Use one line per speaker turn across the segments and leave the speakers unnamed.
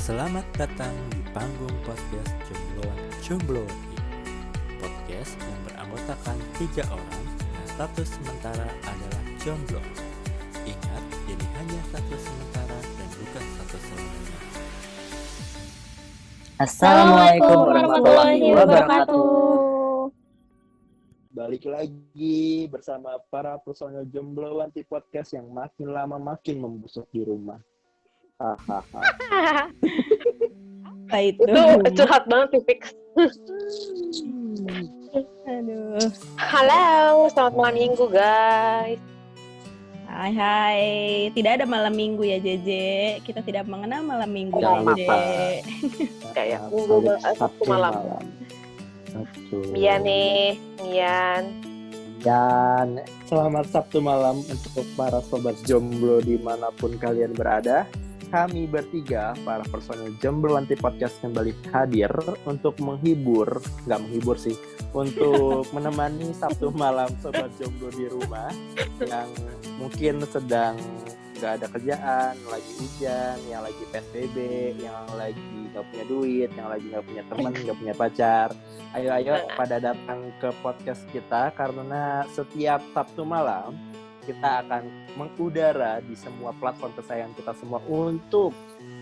Selamat datang di panggung podcast Jombloan. Podcast yang beranggotakan 3 orang yang status sementara adalah jomblo. Ingat, ini hanya status sementara dan bukan status selamanya.
Assalamualaikum warahmatullahi wabarakatuh.
Balik lagi bersama para personel jomblo anti podcast yang makin lama makin membusuk di rumah. Hahaha.
Apa itu?
Itu curhat banget sih, Fix.
Aduh.
Halo, selamat malam minggu, guys.
Hai. Tidak ada malam minggu ya, Jeje. Kita tidak mengenal malam minggu,
Jangan
Jeje.
Kayak
Sabtu
malam. Iya nih, Mian.
Dan selamat Sabtu malam untuk para sobat jomblo dimanapun kalian berada. Kami bertiga, para personel jomblo anti podcast kembali hadir untuk untuk menemani Sabtu malam sobat jomblo di rumah yang mungkin sedang nggak ada kerjaan, lagi hujan, yang lagi PSBB, yang lagi nggak punya duit, yang lagi nggak punya teman, nggak punya pacar. Ayo pada datang ke podcast kita karena setiap Sabtu malam kita akan mengudara di semua platform kesayangan kita semua untuk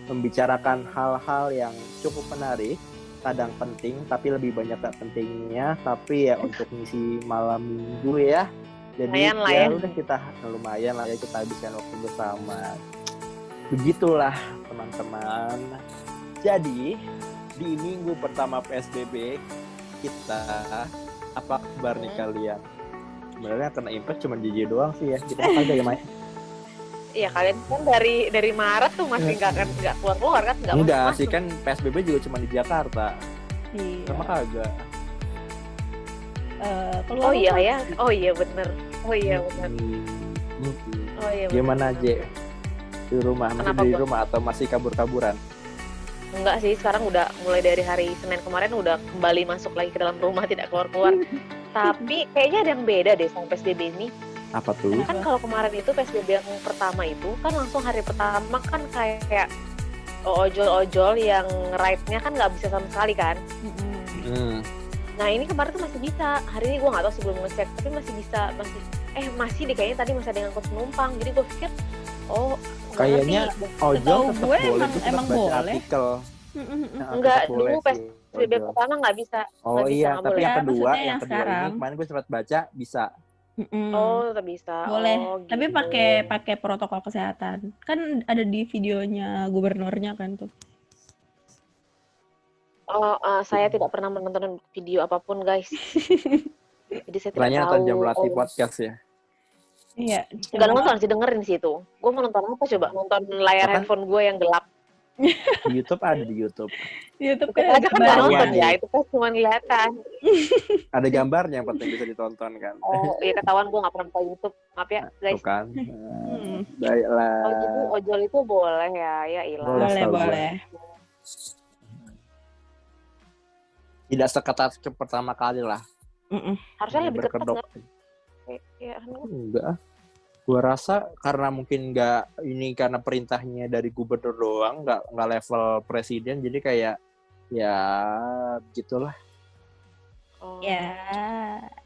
membicarakan hal-hal yang cukup menarik, kadang penting, tapi lebih banyak tak pentingnya, tapi ya untuk ngisi malam minggu ya. Jadi udah kita lumayan lah ya kita habiskan waktu bersama. Begitulah teman-teman. Jadi di minggu pertama PSBB kita apa kabar nih kalian? Sebenarnya kena impact cuma JJ doang sih ya. Kita aja ya, Mai.
Iya, kalian kan dari Maret tuh masih nggak keluar kan?
Enggak sih, kan PSBB juga cuma di Jakarta.
Iya.
Sama kagak.
Oh iya ya. Oh iya bener. Oh iya.
Gimana aja di rumah? Masih
Kenapa
di rumah atau masih kabur-kaburan?
Enggak sih, sekarang udah mulai dari hari Senin kemarin udah kembali masuk lagi ke dalam rumah, tidak keluar-keluar. Tapi kayaknya ada yang beda deh sama PSBB ini.
Apa tuh?
Kan kalau kemarin itu PSBB yang pertama itu kan langsung hari pertama kan kayak ojol-ojol yang ride-nya kan nggak bisa sama sekali kan. Nah ini kemarin tuh masih bisa. Hari ini gue nggak tahu sebelum ngecek, tapi masih bisa, masih deh kayaknya tadi masih ada yang angkut penumpang. Jadi gue pikir
kayaknya ojol tetap boleh.
Emang
baca
boleh.
Artikel.
Enggak, dulu PSBB pertama nggak bisa.
Oh
nggak bisa,
iya,
nggak
tapi
boleh.
yang kedua
Maksudnya yang
ini
sekarang.
kemarin gue sempat baca bisa.
Oh tetap bisa.
Boleh.
Oh, gitu.
Tapi pakai protokol kesehatan. Kan ada di videonya gubernurnya kan tuh.
Saya tidak pernah menonton video apapun guys. Jadi saya tidak
Tanya
tahu.
nonton Jombloan podcast ya.
Iya.
Nggak nonton sih, dengerin sih itu. Gue mau nonton apa coba? Nonton layar handphone gue yang gelap.
Di YouTube ada di YouTube.
YouTube
Itu aja kan nggak nonton
ya.
ya, itu kan cuma kelihatan.
Ada gambarnya yang penting bisa ditonton kan.
Oh iya, ketahuan gue nggak pernah buka YouTube. Maaf ya guys.
Tuh kan. Baiklah.
Oh gitu, ojol itu boleh ya, ya ilah.
Boleh.
Tidak seketat pertama kali lah.
Harusnya lebih ketat
berkedok.
nggak? Ya,
Enggak. Gua rasa karena mungkin karena perintahnya dari gubernur doang, nggak level presiden, jadi kayak ya gitulah.
Oh.
Ya.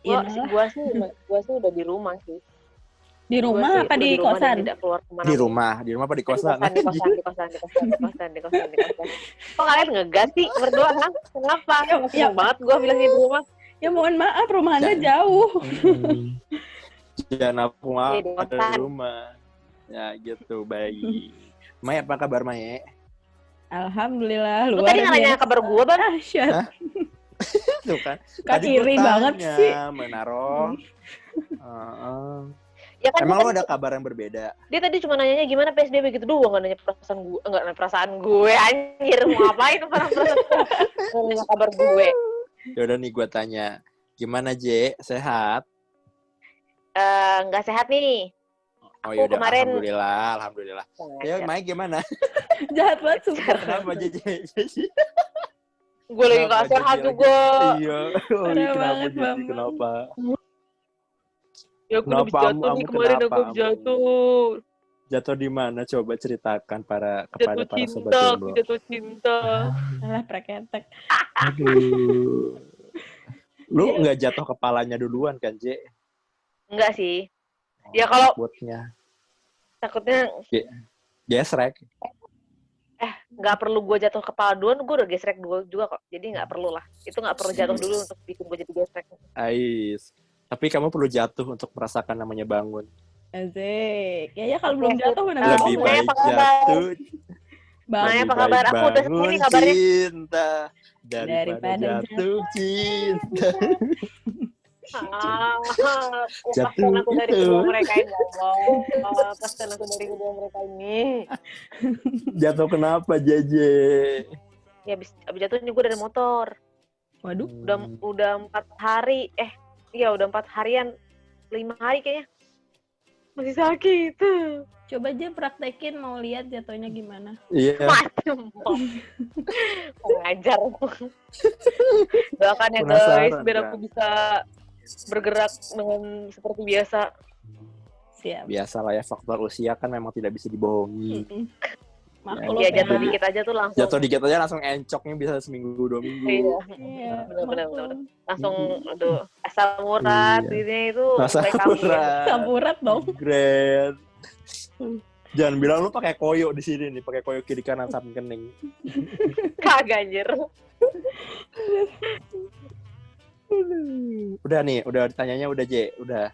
Gua sih udah di rumah sih.
Di rumah apa di
rumah dan
kosan?
tidak keluar kemana.
Di rumah apa di kosan?
Di kosan. Kok kalian ngegas sih berdua, kan? Kenapa?
Ya.
Banget gue bilang di rumah.
Ya mohon maaf, rumah Anda jauh.
Jangan aku mau
Di
ada
kosan.
di rumah. Ya gitu, baik. Mai, apa kabar Mai?
Alhamdulillah,
Lu
luar
tadi nanya kabar gue, Bang.
dahsyat.
Tuh kan.
Suka
Tadi gua
iri
tanya,
banget sih.
Menaro.
Ya kan
Emang
dia
lo
tadi-
ada kabar yang berbeda?
Dia tadi cuma nanyanya gimana PSBB gitu doang, nggak nanya perasaan gue, anjir. Mau ngapain perasaan gue? Nanya kabar gue.
Yaudah nih gue tanya, gimana J? Sehat?
Nggak sehat nih.
Oh
Aku
yaudah,
kemarin-
alhamdulillah. Ya, Mai gimana?
Jahat banget sumpah.
Kenapa J?
Gue lagi nggak sehat juga.
Iya.
Parah
Kenapa
banget,
J?
Bambang.
Kenapa?
Ya aku udah
Kenapa?
jatuh nih
Kamu
kemarin,
kenapa?
aku jatuh.
Jatuh di mana? Coba ceritakan kepada para sobat
cinta,
jomblo.
jatuh cinta.
Salah preketek.
Aduh. Lu nggak jatuh kepalanya duluan kan, J?
Enggak sih. Ya kalau
Takutnya
takutnya
gesrek.
nggak perlu gue jatuh kepala duluan, gue udah gesrek dulu juga kok. Jadi nggak perlu lah. Itu nggak perlu jatuh dulu untuk bikin gue jadi gesrek.
Ais. Tapi kamu perlu jatuh untuk merasakan namanya bangun.
Asik. Ya kalau belum jatuh mana
Lebih
Lebih
bangun.
baik
apa kabar?
jatuh.
Bang,
Naya,
Lebih
apa kabar?
baik
Aku udah
bangun
sendiri kabarnya.
cinta daripada
Daripada
jatuh cinta.
Lepaskan aku dari
itu.
kedua mereka ini, ya Allah. Lepaskan aku dari kedua mereka ini.
Jatuh kenapa, JJ?
Ya abis jatuh ini gue dari motor.
Waduh.
Udah 4 hari. Iya udah 4 harian. 5 hari kayaknya. Masih sakit.
Coba aja praktekin mau lihat jatuhnya gimana.
Iya.
Macem. Ngajar. Doakan ya
Penasaran,
guys, biar
kan?
aku bisa bergerak dengan seperti biasa.
Siap.
Biasalah ya, faktor usia kan memang tidak bisa dibohongi.
Maklum
Ya jatuh
ya.
dikit aja tuh langsung.
Jatuh dikit aja langsung encoknya bisa seminggu 2 minggu.
Iya.
Iya.
Bener.
maklum.
Langsung aduh asam urat
Iya.
ini itu
Asam
mulai kambuh.
urat.
Samurat dong.
Great. Jangan bilang lu pakai koyo di sini nih, pakai koyo kiri kanan samping kening.
Kagak anjir.
Udah nih, udah ditanyanya udah J, udah.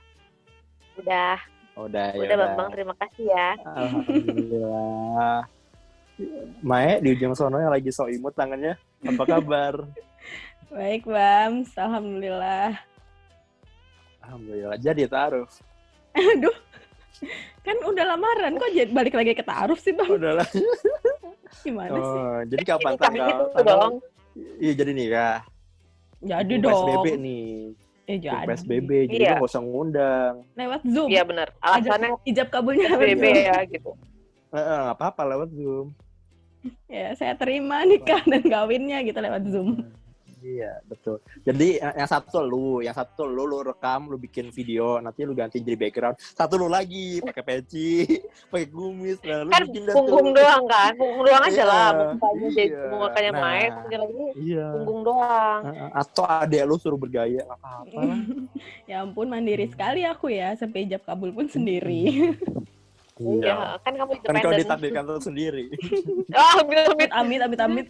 Udah
Ya
Bang, terima kasih ya.
Alhamdulillah. Mae di ujung sono yang lagi so imut tangannya, apa kabar?
Baik, Bams. Alhamdulillah.
Alhamdulillah. Jadi taruh.
Aduh. Kan udah lamaran kok jadi balik lagi ke taaruf sih, Bang.
Udah lah.
Gimana sih?
Oh, jadi kapan
Ini kami itu
tanggal?
dong.
Iya jadi nikah.
Jadi
PSBB
dong.
nih.
Jadi.
PSBB, jadi
Iya.
lo gak usah ngundang.
Lewat Zoom.
Iya benar. Alasannya
Ijab kabulnya lewat
PSBB
Zoom.
ya gitu.
Nggak apa-apa lewat Zoom.
Ya, saya terima nikah dan kawinnya gitu lewat Zoom.
Iya, betul. Jadi yang satu lu rekam, lu bikin video, nanti lu ganti jadi background. Satu lu lagi pakai peci, pakai kumis, nah lu
Kan
bikin dah
punggung
tuh.
doang kan. Punggung doang aja
Iya,
lah. Mukanya jadi
iya.
mukanya
Nah,
main, mungkin lagi
Iya.
punggung doang.
Atau adek lu suruh bergaya, nggak apa-apa lah.
Ya ampun, mandiri sekali aku ya. Sampai ijab kabul pun sendiri.
Iya, kan kamu
Kan kau
independen.
ditakdirkan tuh sendiri.
Amit.
Amit.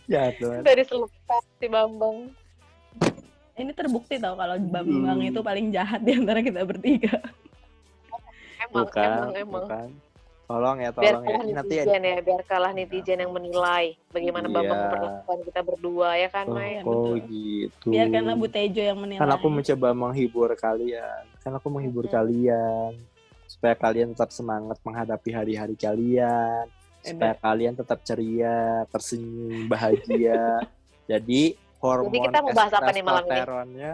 Ya Tuhan.
Dari selepas si Bambang.
Ini terbukti tau kalau Bambang itu paling jahat di antara kita bertiga.
Emang.
Bukan. Tolong ya.
Biar
Nanti
kalah netizen yang menilai bagaimana
Iya.
Bambang memperlakukan kita berdua ya kan, Mai?
betul.
gitu.
Biarkanlah Bu Tejo yang menilai.
Kan aku mencoba menghibur kalian. Kalian supaya kalian tetap semangat menghadapi hari-hari kalian. Supaya kalian tetap ceria, tersenyum, bahagia. Jadi hormon
Jadi kita mau bahas apa nih malam ini?
testosteronnya,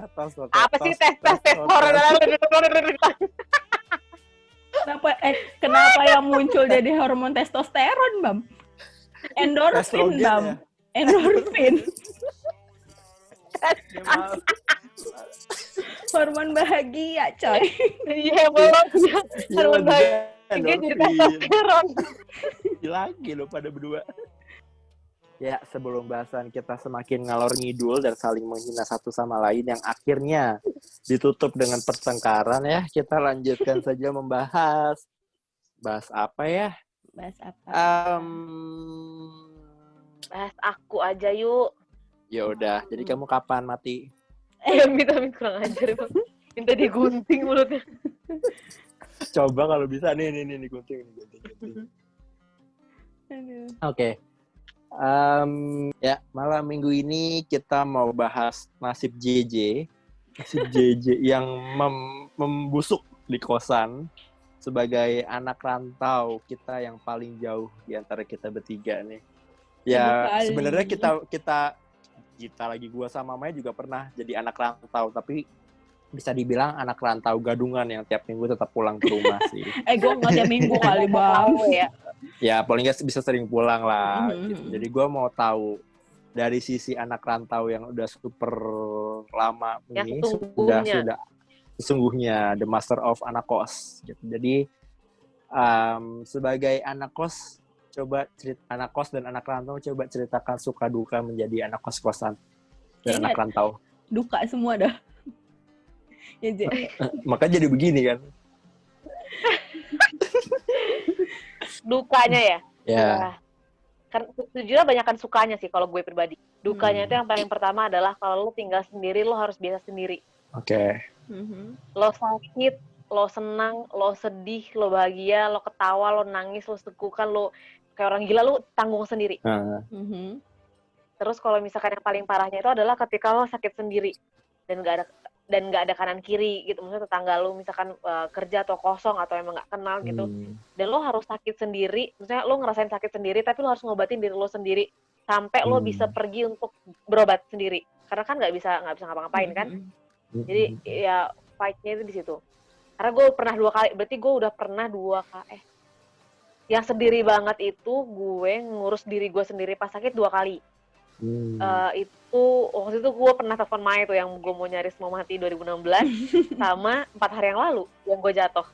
Apa sih testosteron?
Kenapa yang muncul jadi hormon testosteron, Bam? Endorfin,
Estrogen
Bam.
ya?
Endorfin.
Ya, maaf.
Hormon bahagia, coy.
Iya, belum.
Iya,
Hormon
juga
bahagia jadi
endorfin.
testosteron.
Lagi lo pada berdua. Ya, sebelum bahasan kita semakin ngalor ngidul dan saling menghina satu sama lain yang akhirnya ditutup dengan pertengkaran ya, kita lanjutkan saja membahas. Bahas apa ya?
Bahas apa?
Bahas aku aja yuk.
Ya udah, jadi kamu kapan mati?
Minta kurang ajar, Bang. Minta digunting mulutnya.
Coba kalau bisa nih gunting.
Aduh.
Oke. Ya, malam minggu ini kita mau bahas nasib JJ yang membusuk di kosan sebagai anak rantau kita yang paling jauh di antara kita bertiga nih. Ya, sebenarnya kita lagi gua sama Maya juga pernah jadi anak rantau, tapi bisa dibilang anak rantau gadungan yang tiap minggu tetap pulang ke rumah sih.
Gue nggak tiap minggu kali, Bang.
Ya.
Ya, paling nggak bisa sering pulang lah.
Mhm.
Gitu. Jadi gue mau tahu dari sisi anak rantau yang udah super lama
Yang
ini,
sesungguhnya.
sudah sesungguhnya the master of anak kos. Gitu. Jadi sebagai anak kos, anak kos dan anak rantau, coba ceritakan suka duka menjadi anak kos-kosan dan anak rantau.
Duka semua dah. Ya, Je.
Maka jadi begini kan.
Dukanya ya?
Ya.
Kan sejujurnya banyakan sukanya sih kalau gue pribadi. Dukanya itu yang paling pertama adalah kalau lo tinggal sendiri, lo harus biasa sendiri.
Oke.
Lo sakit, lo senang, lo sedih, lo bahagia, lo ketawa, lo nangis, lo sekukan, lo kayak orang gila, lo tanggung sendiri. Terus kalau misalkan yang paling parahnya itu adalah ketika lo sakit sendiri dan nggak ada kanan kiri gitu, maksudnya tetangga lo misalkan kerja atau kosong atau emang nggak kenal gitu, dan lo harus sakit sendiri, maksudnya lo ngerasain sakit sendiri tapi lo harus ngobatin diri lo sendiri sampai lo bisa pergi untuk berobat sendiri, karena kan nggak bisa ngapa-ngapain kan. Jadi ya fight-nya itu di situ. Karena gue pernah 2 kali, berarti gue udah pernah 2 kali. Yang sendiri banget itu gue ngurus diri gue sendiri pas sakit 2 kali. Itu waktu itu gue pernah telepon Mai tuh yang gue mau nyaris mau mati 2016 sama 4 hari yang lalu yang gue jatuh.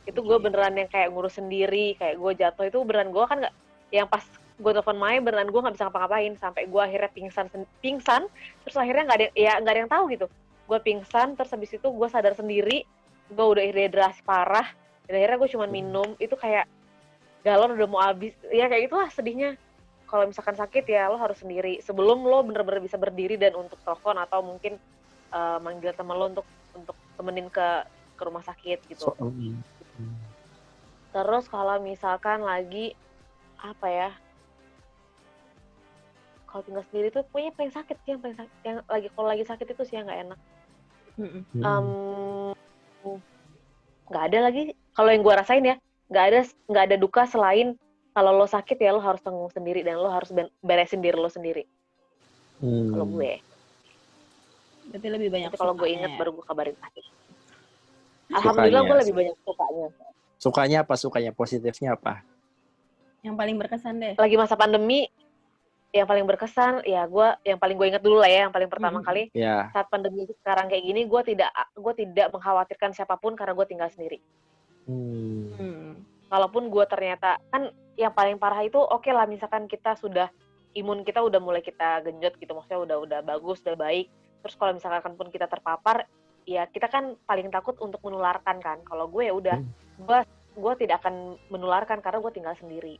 Itu gue beneran yang kayak ngurus sendiri, kayak gue jatuh itu beneran gue kan nggak, yang pas gue telepon Mai beneran gue nggak bisa ngapa-ngapain sampai gue akhirnya pingsan terus akhirnya nggak ada yang tahu gitu. Gue pingsan terus habis itu gue sadar sendiri gue udah dehidrasi parah dan akhirnya gue cuma minum, itu kayak galon udah mau habis ya, kayak itulah sedihnya. Kalau misalkan sakit ya lo harus sendiri sebelum lo bener-bener bisa berdiri dan untuk telepon atau mungkin manggil teman lo untuk temenin ke rumah sakit gitu. Terus kalau misalkan lagi apa ya, kalau tinggal sendiri tuh pokoknya paling sakit sih, kalau lagi sakit itu sih yang nggak enak. Nggak ada lagi kalau yang gue rasain ya, nggak ada duka selain kalau lo sakit ya lo harus tanggung sendiri dan lo harus beresin diri lo sendiri. Kalau gue.
Berarti lebih banyak.
Kalau gue ingat baru gue kabarin sakit. Alhamdulillah gue lebih banyak sukanya.
Sukanya apa? Sukanya positifnya apa?
Yang paling berkesan deh.
Lagi masa pandemi, yang paling berkesan ya yang paling gue ingat dulu lah ya, yang paling pertama kali saat pandemi sekarang kayak gini, gue tidak mengkhawatirkan siapapun karena gue tinggal sendiri. Walaupun gue ternyata kan yang paling parah itu oke lah, misalkan kita sudah imun kita udah mulai kita genjot gitu, maksudnya udah bagus, udah baik. Terus kalau misalkan pun kita terpapar, ya kita kan paling takut untuk menularkan kan. Kalau gue ya udah, gue tidak akan menularkan karena gue tinggal sendiri.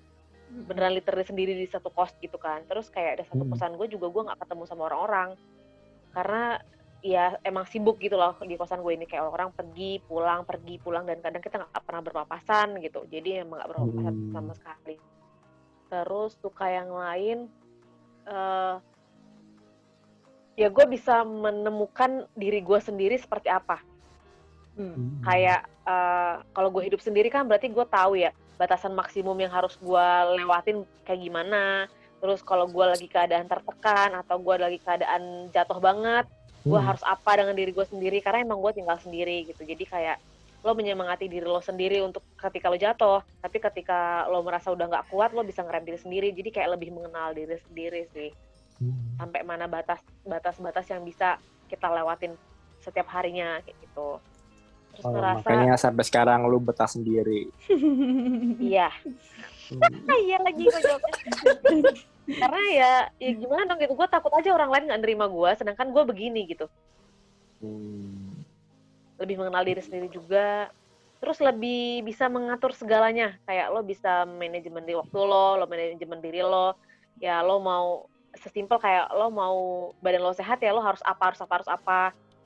Beneran literally sendiri di satu kos gitu kan. Terus kayak ada satu kosan gue juga gue nggak ketemu sama orang-orang karena ya emang sibuk gitu loh di kosan gue ini, kayak orang pergi pulang dan kadang kita nggak pernah berpapasan gitu, jadi emang nggak berpapasan sama sekali. Terus suka yang lain ya gue bisa menemukan diri gue sendiri seperti apa. Kayak kalau gue hidup sendiri kan berarti gue tahu ya batasan maksimum yang harus gue lewatin kayak gimana. Terus kalau gue lagi keadaan tertekan atau gue lagi keadaan jatuh banget, gue harus apa dengan diri gue sendiri, karena emang gue tinggal sendiri gitu. Jadi kayak lo menyemangati diri lo sendiri untuk ketika lo jatuh, tapi ketika lo merasa udah nggak kuat, lo bisa ngerem diri sendiri. Jadi kayak lebih mengenal diri sendiri sih. Sampai mana batas yang bisa kita lewatin setiap harinya kayak gitu. Terus ngerasa
makanya sampai sekarang lo betah sendiri.
Iya. Iya lagi gue jawabnya. Karena ya gimana dong gitu, gue takut aja orang lain nggak nerima gue, sedangkan gue begini gitu. Lebih mengenal diri sendiri juga, terus lebih bisa mengatur segalanya, kayak lo bisa manajemen di waktu lo manajemen diri lo, ya lo mau sesimpel kayak lo mau badan lo sehat ya lo harus apa,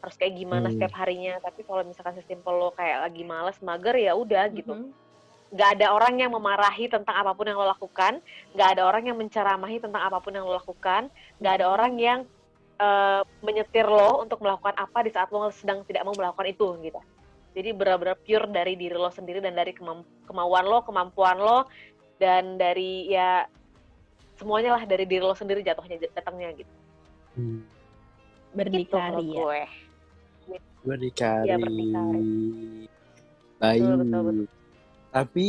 harus kayak gimana setiap harinya. Tapi kalau misalkan sesimpel lo kayak lagi malas, mager, ya udah gitu. Nggak ada orang yang memarahi tentang apapun yang lo lakukan, nggak ada orang yang menceramahi tentang apapun yang lo lakukan, nggak ada orang yang menyetir lo untuk melakukan apa di saat lo sedang tidak mau melakukan itu gitu. Jadi benar-benar pure dari diri lo sendiri dan dari kemauan lo, kemampuan lo, dan dari ya semuanya lah dari diri lo sendiri datangnya gitu.
Berdikari
gitu,
ya.
Berdikari.
Iya, berdikari.
Baik.
Betul.
Tapi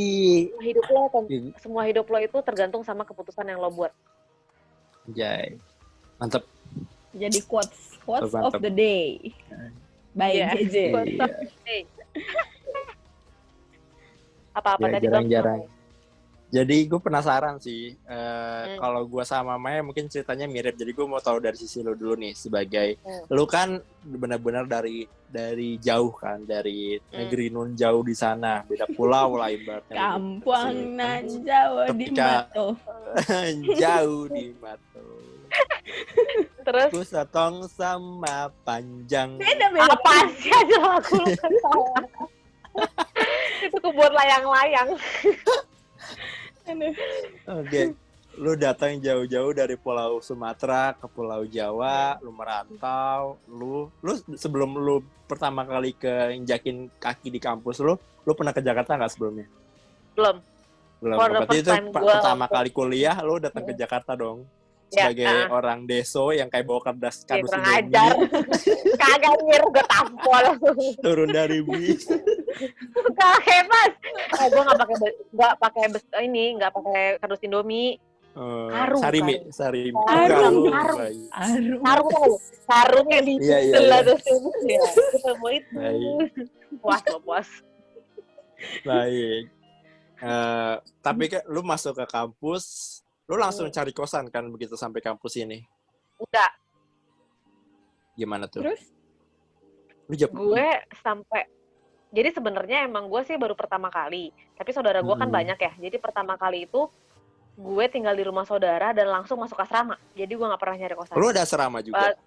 semua hidup lo itu tergantung sama keputusan yang lo buat.
Jai. Mantap.
Jadi quotes
Mantap.
of the day. Baik, JJ.
Quotes of the day. Apa-apa
Ya,
tadi Bang?
jarang-jarang. Jadi gue penasaran sih, kalau gue sama Maya mungkin ceritanya mirip. Jadi gue mau tahu dari sisi lu dulu nih, sebagai lu kan benar-benar dari jauh kan, dari negeri nun jauh di sana, beda pulau lah ibaratnya.
Kampung nan jauh di
Ketika-
Mato.
jauh di Mato.
Terus
Ku setong sama panjang.
Beda.
apa sih aja lagu lu ketawa. Itu kebun layang-layang.
Aduh.
Oke, lu datang jauh-jauh dari Pulau Sumatera ke Pulau Jawa, lu merantau, lu sebelum lu pertama kali injakin kaki di kampus lu pernah ke Jakarta nggak sebelumnya?
Belum.
Belum.
For the
Berarti
first
itu
time gua
pertama
waktu-
kali kuliah lu datang ke Jakarta dong.
Ya,
Sebagai orang deso yang kayak bawa kardus
Ya, kurang
Indomie,
ajar. Kagak mir gue tampol.
turun dari bis.
Kagak mas. Gue nggak pakai kardus Indomie. Karung,
Sarimi.
Karung.
Karung yang di
Iya.
sebelah terus ya. Kita mau itu.
Baik.
Puas.
Baik. Tapi kan lu masuk ke kampus, lu langsung cari kosan kan begitu sampai kampus ini?
Enggak.
Gimana tuh?
Terus?
Lu jawab.
Gue sampai. Jadi sebenarnya emang gue sih baru pertama kali. Tapi saudara gue kan banyak ya. Jadi pertama kali itu gue tinggal di rumah saudara dan langsung masuk asrama. Jadi gue nggak pernah nyari kosan.
Lu ada asrama juga?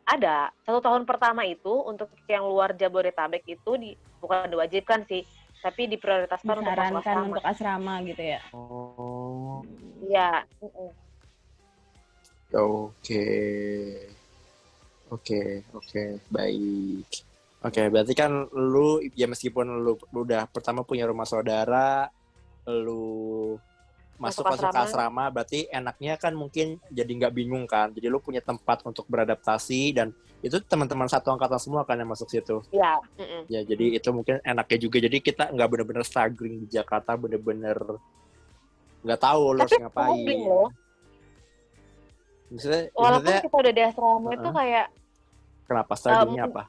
Ada. 1 tahun pertama itu untuk yang luar Jabodetabek itu bukan diwajibkan sih, tapi diprioritaskan untuk masuk
Disarankan
asrama.
untuk asrama gitu ya.
Oh.
Iya.
Oke. Baik. Oke, berarti kan lu ya meskipun lu udah pertama punya rumah saudara, lu masuk ke asrama, berarti enaknya kan mungkin jadi nggak bingung kan. Jadi lu punya tempat untuk beradaptasi dan itu teman-teman satu angkatan semua kan yang masuk situ.
Iya.
Ya, jadi itu mungkin enaknya juga. Jadi kita nggak bener-bener struggling di Jakarta, bener-bener nggak tahu lo harus ngapain.
Tapi loh. Walaupun kita udah di asrama itu kayak
kenapa strugglingnya apa?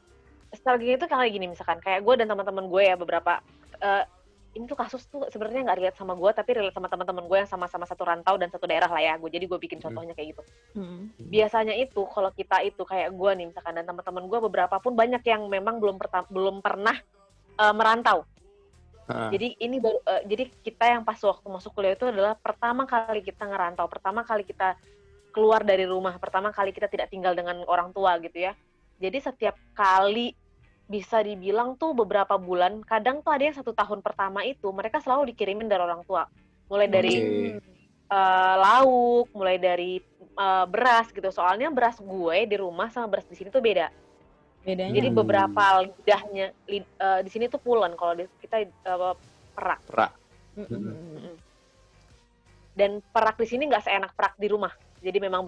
Struggling itu kayak gini misalkan, kayak gue dan teman-teman gue ya beberapa ini tuh kasus tuh sebenarnya nggak relate sama gue, tapi relate sama teman-teman gue yang sama-sama satu rantau dan satu daerah lah ya. Jadi gue bikin contohnya kayak gitu. Biasanya itu kalau kita itu kayak gue nih misalkan dan teman-teman gue beberapa pun banyak yang memang belum pernah merantau. Jadi ini jadi kita yang pas waktu masuk kuliah itu adalah pertama kali kita ngerantau, pertama kali kita keluar dari rumah, pertama kali kita tidak tinggal dengan orang tua gitu ya. Jadi setiap kali bisa dibilang tuh beberapa bulan, kadang tuh ada yang 1 tahun pertama itu mereka selalu dikirimin dari orang tua, mulai dari lauk, mulai dari beras gitu. Soalnya beras gue di rumah sama beras di sini tuh beda.
Bedanya.
Jadi beberapa lidahnya di sini tuh pulen, kalau kita perak. Dan perak di sini nggak seenak perak di rumah. Jadi memang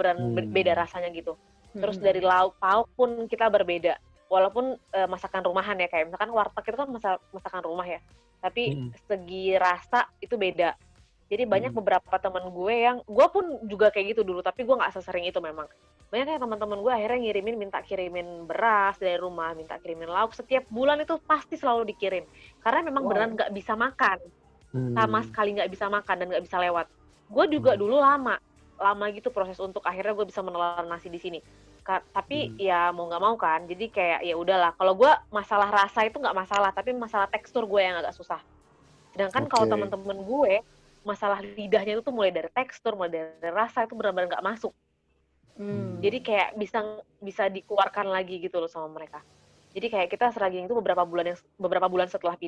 beda rasanya gitu. Terus dari lauk pauk pun kita berbeda. Walaupun masakan rumahan ya, kayak misalkan warteg itu kan masakan rumah ya. Tapi segi rasa itu beda. Jadi banyak beberapa teman gue yang, gue pun juga kayak gitu dulu, tapi gue nggak sesering itu memang. Banyak kayak teman-teman gue akhirnya minta kirimin beras dari rumah, minta kirimin lauk. Setiap bulan itu pasti selalu dikirim. Karena memang beneran nggak bisa makan. Sama sekali nggak bisa makan dan nggak bisa lewat. Gue juga dulu lama gitu proses untuk akhirnya gue bisa menelan nasi di sini. Tapi ya mau nggak mau kan, jadi kayak ya udahlah. Kalau gue masalah rasa itu nggak masalah, tapi masalah tekstur gue yang agak susah. Sedangkan kalau teman-teman gue masalah lidahnya itu tuh mulai dari tekstur, mulai dari rasa itu benar-benar nggak masuk. Jadi kayak bisa dikeluarkan lagi gitu loh sama mereka. Jadi kayak kita struggling itu beberapa bulan setelah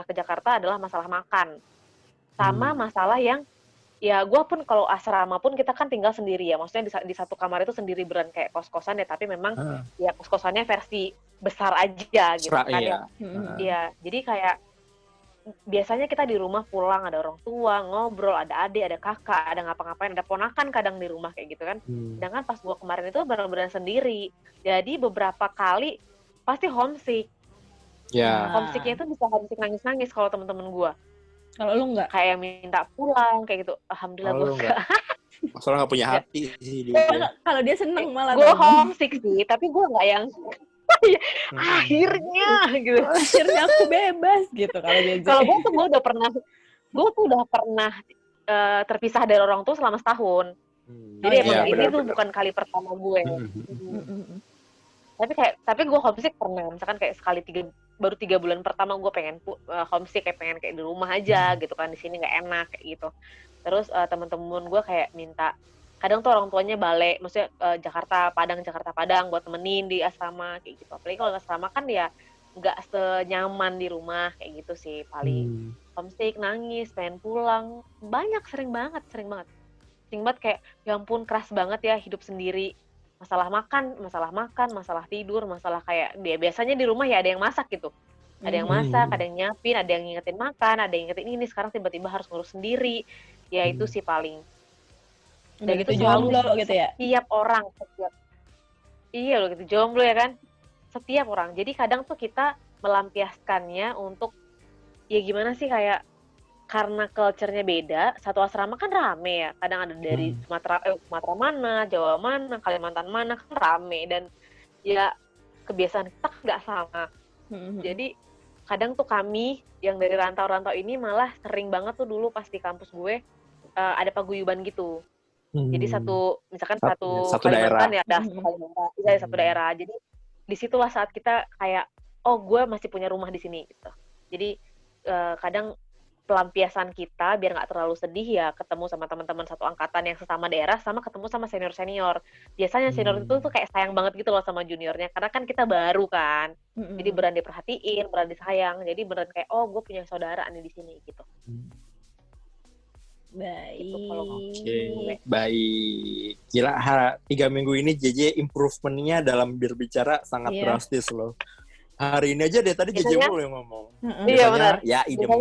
ke Jakarta adalah masalah makan, sama masalah yang ya gue pun kalau asrama pun kita kan tinggal sendiri ya, maksudnya di satu kamar itu sendiri beran kayak kos-kosan ya, tapi memang ya kos-kosannya versi besar aja gitu kan ya. Iya, jadi kayak biasanya kita di rumah pulang ada orang tua, ngobrol, ada adik, ada kakak, ada ngapa-ngapain, ada ponakan kadang di rumah kayak gitu kan. Sedangkan pas gue kemarin itu benar-benar sendiri, jadi beberapa kali pasti homesick. Homesicknya itu bisa homesick nangis-nangis kalau teman-teman gue.
Kalau lu nggak?
Kayak minta pulang, kayak gitu. Alhamdulillah gue nggak.
Masalah nggak punya hati sih dia.
Kalau dia seneng malah.
Gue homesick sih, tapi gue nggak yang Akhirnya gitu.
Akhirnya aku bebas gitu kalau JJ.
Kalau gue tuh udah pernah terpisah dari orang tua selama setahun. Jadi emang ini tuh bukan kali pertama gue. Tapi gue homesick pernah, misalkan kayak baru 3 bulan pertama gue pengen homesick, kayak pengen kayak di rumah aja gitu kan, di sini nggak enak kayak gitu. Terus teman-teman gue kayak minta, kadang tuh orang tuanya balik, maksudnya Jakarta Padang buat temenin di asrama kayak gitu. Apalagi kalau asrama kan ya nggak senyaman di rumah kayak gitu sih, paling homesick, nangis, pengen pulang, sering banget kayak ya ampun keras banget ya hidup sendiri. Masalah makan, masalah tidur, masalah kayak biasanya di rumah ya ada yang masak gitu. Ada yang masak, ada yang nyiapin, ada yang ngingetin makan, ada yang ngingetin ini, sekarang tiba-tiba harus ngurus sendiri. Ya itu sih paling. Dan itu selalu
gitu ya.
Setiap orang, iya loh gitu, jomblo ya kan. Setiap orang. Jadi kadang tuh kita melampiaskannya untuk ya gimana sih, kayak karena culture-nya beda, satu asrama kan rame ya. Kadang ada dari Sumatera mana, Jawa mana, Kalimantan mana, kan rame. Dan ya kebiasaan kita nggak sama. Jadi kadang tuh kami yang dari rantau-rantau ini malah sering banget tuh dulu pas di kampus gue ada paguyuban gitu. Jadi misalkan satu Kalimantan
daerah.
ya, satu daerah. Jadi disitulah saat kita kayak, oh gue masih punya rumah di sini gitu. Jadi kadang pelampiasan kita biar nggak terlalu sedih ya ketemu sama teman-teman satu angkatan yang sesama daerah, sama ketemu sama senior-senior. Biasanya senior itu tuh kayak sayang banget gitu loh sama juniornya, karena kan kita baru kan. Jadi beneran diperhatiin, beneran disayang. Jadi beneran kayak, oh gue punya saudara nih di sini gitu.
Baik.
Baik. Gila, 3 minggu ini JJ improvementnya dalam berbicara sangat drastis loh. Hari ini aja deh tadi JJ mulu yang ngomong.
Iya benar.
Ya idem.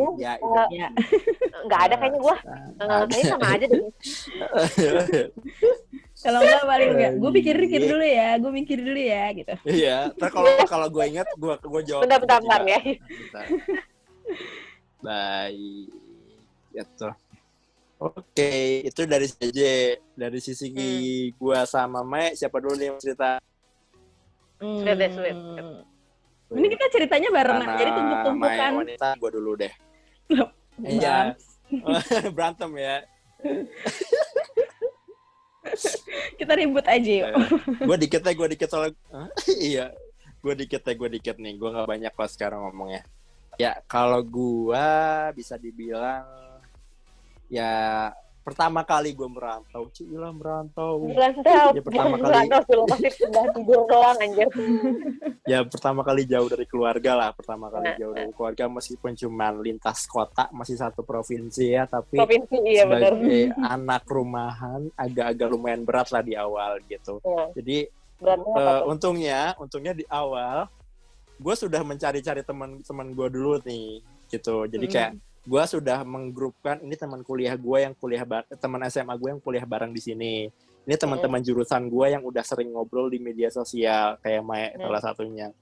Nggak ada kayaknya gue. Kayaknya sama aja deh.
Kalau nggak paling nggak, gue mikir dulu ya, gitu.
Iya. Ntar kalau gue ingat, gue jawab.
Bentar ya.
Baik. Gitu. Oke, itu dari JJ. Dari sisi gue sama Mai, siapa dulu nih yang cerita?
Sweet.
Ini kita ceritanya barengan, jadi tumpuk-tumpukan.
Mai wanita, gue dulu deh. Iya. Berantem ya.
Kita ribut aja yuk.
Gue dikit soalnya. Iya. Gue dikit nih. Gue gak banyak kok sekarang ngomongnya. Ya, kalau gue bisa dibilang ya pertama kali gue merantau. Ya pertama kali.
Merantau sih, lo pasti sudah tidur doang anjir.
Ya pertama kali jauh dari keluarga lah. Jauh dari keluarga meskipun cuma lintas kota, masih satu provinsi ya. Tapi
provinsi, iya,
sebagai anak rumahan agak-agak lumayan berat lah di awal gitu. Jadi untungnya di awal gue sudah mencari-cari teman-teman gue dulu nih gitu. Jadi kayak gue sudah menggrupkan ini teman kuliah gue yang teman SMA gue yang kuliah bareng di sini. Ini teman-teman jurusan gue yang udah sering ngobrol di media sosial kayak Maya salah satunya.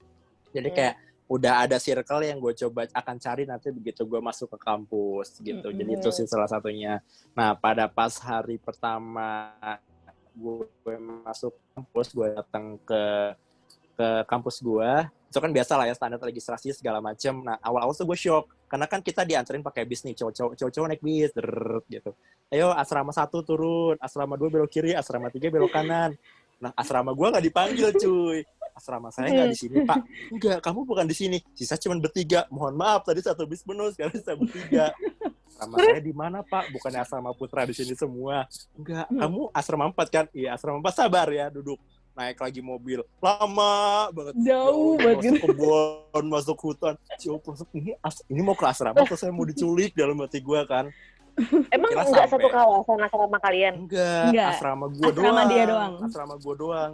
Jadi kayak udah ada circle yang gue coba akan cari nanti begitu gue masuk ke kampus gitu. Jadi itu sih salah satunya. Nah, pada pas hari pertama gue masuk kampus, gue datang ke kampus gue. Itu kan biasa lah ya, standar registrasi segala macam. Nah, awal-awal tuh gue shock. Karena kan kita dianterin pakai bis nih, cowok-cowok naik bis, gitu. Ayo, asrama 1 turun, asrama 2 belok kiri, asrama 3 belok kanan. Nah, asrama gue nggak dipanggil, cuy. Asrama saya nggak di sini, Pak. Enggak, kamu bukan di sini. Sisa cuma bertiga. Mohon maaf, tadi 1 bis penuh, sekarang sisa bertiga. Asrama saya di mana, Pak? Bukannya asrama putra di sini semua. Enggak, kamu asrama 4 kan? Iya, asrama 4, sabar ya, duduk. Naik lagi mobil, lama banget,
jauh banget,
masuk kebun, masuk hutan. Ini mau ke asrama atau saya mau diculik dalam hati gue kan?
Emang enggak satu kawasan asrama kalian?
Enggak. Asrama gue doang.
Asrama dia doang.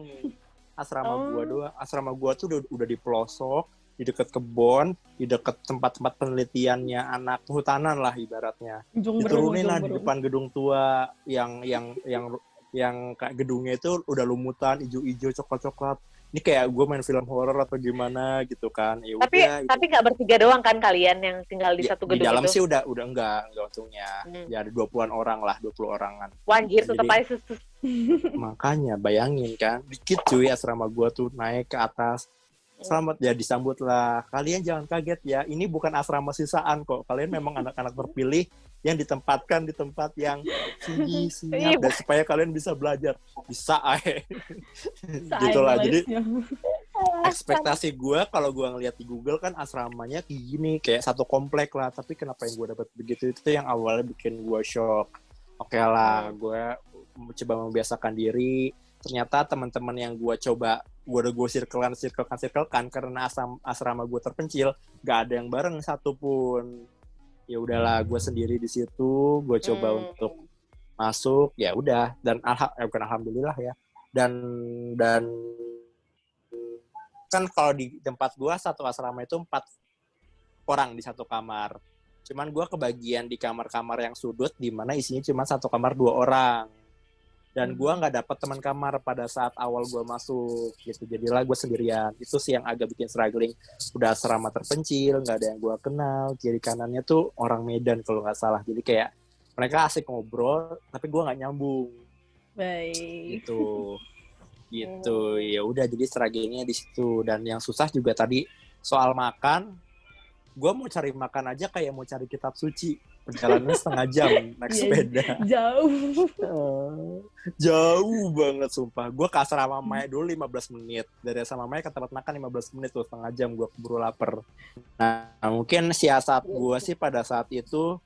Asrama gue tuh udah di pelosok, di dekat kebun, di dekat tempat-tempat penelitiannya anak kehutanan lah ibaratnya. Diturunin lah di depan gedung tua yang kayak gedungnya itu udah lumutan, ijo-ijo, coklat-coklat. Ini kayak gue main film horor atau gimana gitu kan. Ya
tapi nggak bertiga doang kan kalian yang tinggal di satu gedung itu?
Di dalam sih udah enggak untungnya. Ya ada 20-an orang lah, 20 orangan.
Wanjir, tetep aja
makanya bayangin kan, dikit cuy asrama gue tuh naik ke atas. Selamat ya, disambut lah. Kalian jangan kaget ya, ini bukan asrama sisaan kok. Kalian memang anak-anak terpilih yang ditempatkan di tempat yang tinggi, senyap, dan supaya kalian bisa belajar. Bisa, gitulah. Jadi ekspektasi gue kalau gue ngeliat di Google kan asramanya kayak gini, kayak satu komplek lah. Tapi kenapa yang gue dapat begitu, itu yang awalnya bikin gue shock. Oke lah, gue coba membiasakan diri. Ternyata teman-teman yang gue circlekan karena asrama gue terpencil, gak ada yang bareng satupun. Ya udahlah, gue sendiri di situ, gue coba untuk masuk, ya udah. Dan bukan alhamdulillah ya. Dan kan kalau di tempat gue satu asrama itu 4 orang di satu kamar. Cuman gue kebagian di kamar-kamar yang sudut, di mana isinya cuma satu kamar 2 orang. Dan gue nggak dapet teman kamar pada saat awal gue masuk gitu, jadilah gue sendirian. Itu sih yang agak bikin struggling. Udah asrama terpencil, nggak ada yang gue kenal, kiri kanannya tuh orang Medan kalau nggak salah, jadi kayak mereka asik ngobrol tapi gue nggak nyambung.
Baik.
Gitu ya udah, jadi strugglingnya di situ. Dan yang susah juga tadi soal makan. Gue mau cari makan aja kayak mau cari kitab suci. Perjalanannya setengah jam naik sepeda. Jauh banget sumpah. Gue ke asrama Maya dulu 15 menit. Dari asrama Maya ke tempat makan 15 menit tuh, setengah jam gue keburu lapar. Nah, mungkin siasat gue sih pada saat itu,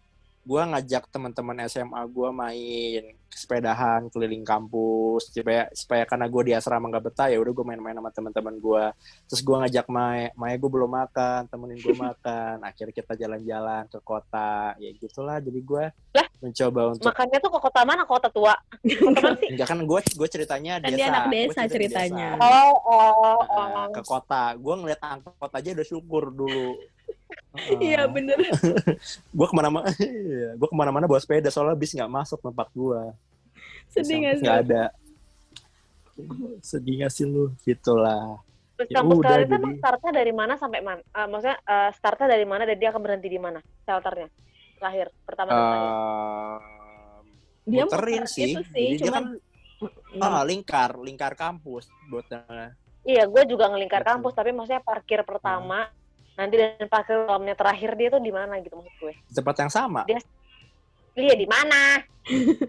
gue ngajak teman-teman SMA gue main sepedahan keliling kampus supaya karena gue di asrama nggak betah, ya udah gue main-main sama teman-teman gue. Terus gue ngajak Maya gue belum makan, temenin gue makan. Akhirnya kita jalan-jalan ke kota, ya gitulah. Jadi gue mencoba untuk
makannya tuh ke kota mana? Kota tua? Kota mana sih?
enggak, kan gue ceritanya
Kan
desa.
dia anak desa
Gua
ceritanya.
Nah, ke kota. Gue ngeliat angkot aja udah syukur dulu.
Iya bener.
Gue kemana-mana bawa sepeda, soalnya bis nggak masuk tempat gue.
Sedih nggak sih?
Nggak ada. Sedih nggak sih lu? Gitulah.
Terus
Ya
kampus
udah,
kalian itu
jadi-
emang startnya dari mana sampai mana? Maksudnya startnya dari mana dan dia akan berhenti di mana? Shelternya terakhir pertama dan terakhir.
Dia
Muterin
muter
sih.
itu sih,
Jadi dia kan
cuman
lingkar kampus buat
Iya, gue juga ngelingkar
Betul.
kampus, tapi maksudnya parkir pertama, nanti dan parkir malamnya terakhir dia tuh di mana gitu maksud gue?
di tempat yang sama.
Iya di mana?